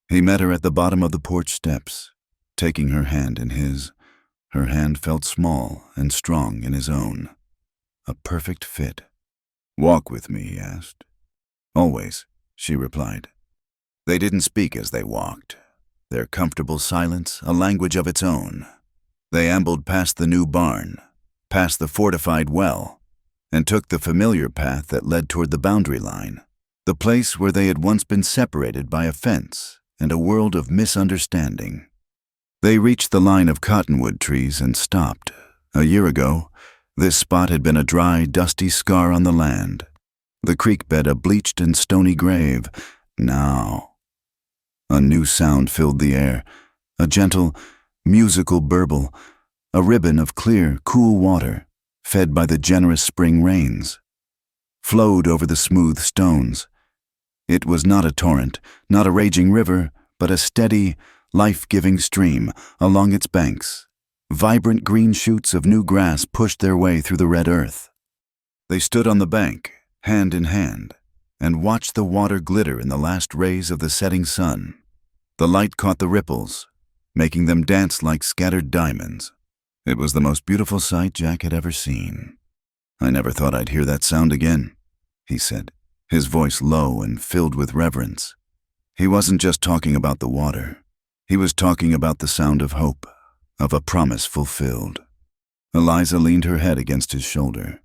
He met her at the bottom of the porch steps, taking her hand in his. Her hand felt small and strong in his own. A perfect fit. "Walk with me," he asked. "Always," she replied. They didn't speak as they walked, their comfortable silence a language of its own. They ambled past the new barn, past the fortified well, and took the familiar path that led toward the boundary line, the place where they had once been separated by a fence and a world of misunderstanding. They reached the line of cottonwood trees and stopped. A year ago, this spot had been a dry, dusty scar on the land, the creek bed a bleached and stony grave. Now, a new sound filled the air, a gentle, musical burble, a ribbon of clear, cool water, fed by the generous spring rains, flowed over the smooth stones. It was not a torrent, not a raging river, but a steady, life-giving stream. Along its banks, vibrant green shoots of new grass pushed their way through the red earth. They stood on the bank, hand in hand, and watched the water glitter in the last rays of the setting sun. The light caught the ripples, making them dance like scattered diamonds. It was the most beautiful sight Jack had ever seen. "I never thought I'd hear that sound again," he said, his voice low and filled with reverence. He wasn't just talking about the water. He was talking about the sound of hope, of a promise fulfilled. Eliza leaned her head against his shoulder.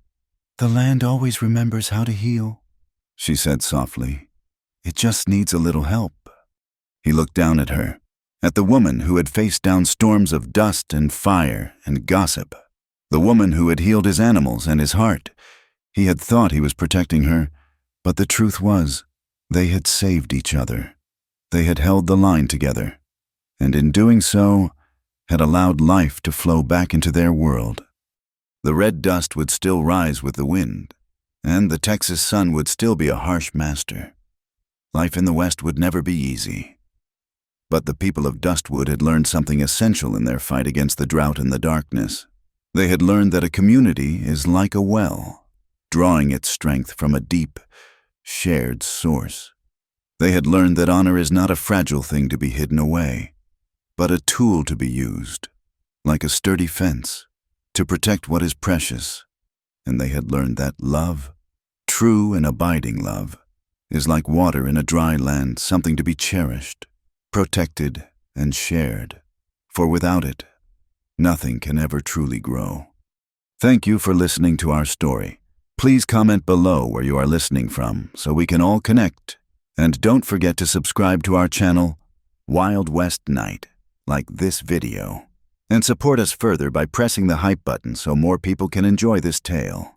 "The land always remembers how to heal," she said softly. "It just needs a little help." He looked down at her, at the woman who had faced down storms of dust and fire and gossip, The woman who had healed his animals and his heart. He had thought he was protecting her, but the truth was, they had saved each other. They had held the line together, and in doing so, had allowed life to flow back into their world. The red dust would still rise with the wind, and the Texas sun would still be a harsh master. Life in the West would never be easy. But the people of Dustwood had learned something essential in their fight against the drought and the darkness. They had learned that a community is like a well, drawing its strength from a deep, shared source. They had learned that honor is not a fragile thing to be hidden away, but a tool to be used, like a sturdy fence, to protect what is precious. And they had learned that love, true and abiding love, is like water in a dry land, something to be cherished, protected, and shared. For without it, nothing can ever truly grow. Thank you for listening to our story. Please comment below where you are listening from so we can all connect. And don't forget to subscribe to our channel, Wild West Night, like this video. And support us further by pressing the hype button so more people can enjoy this tale.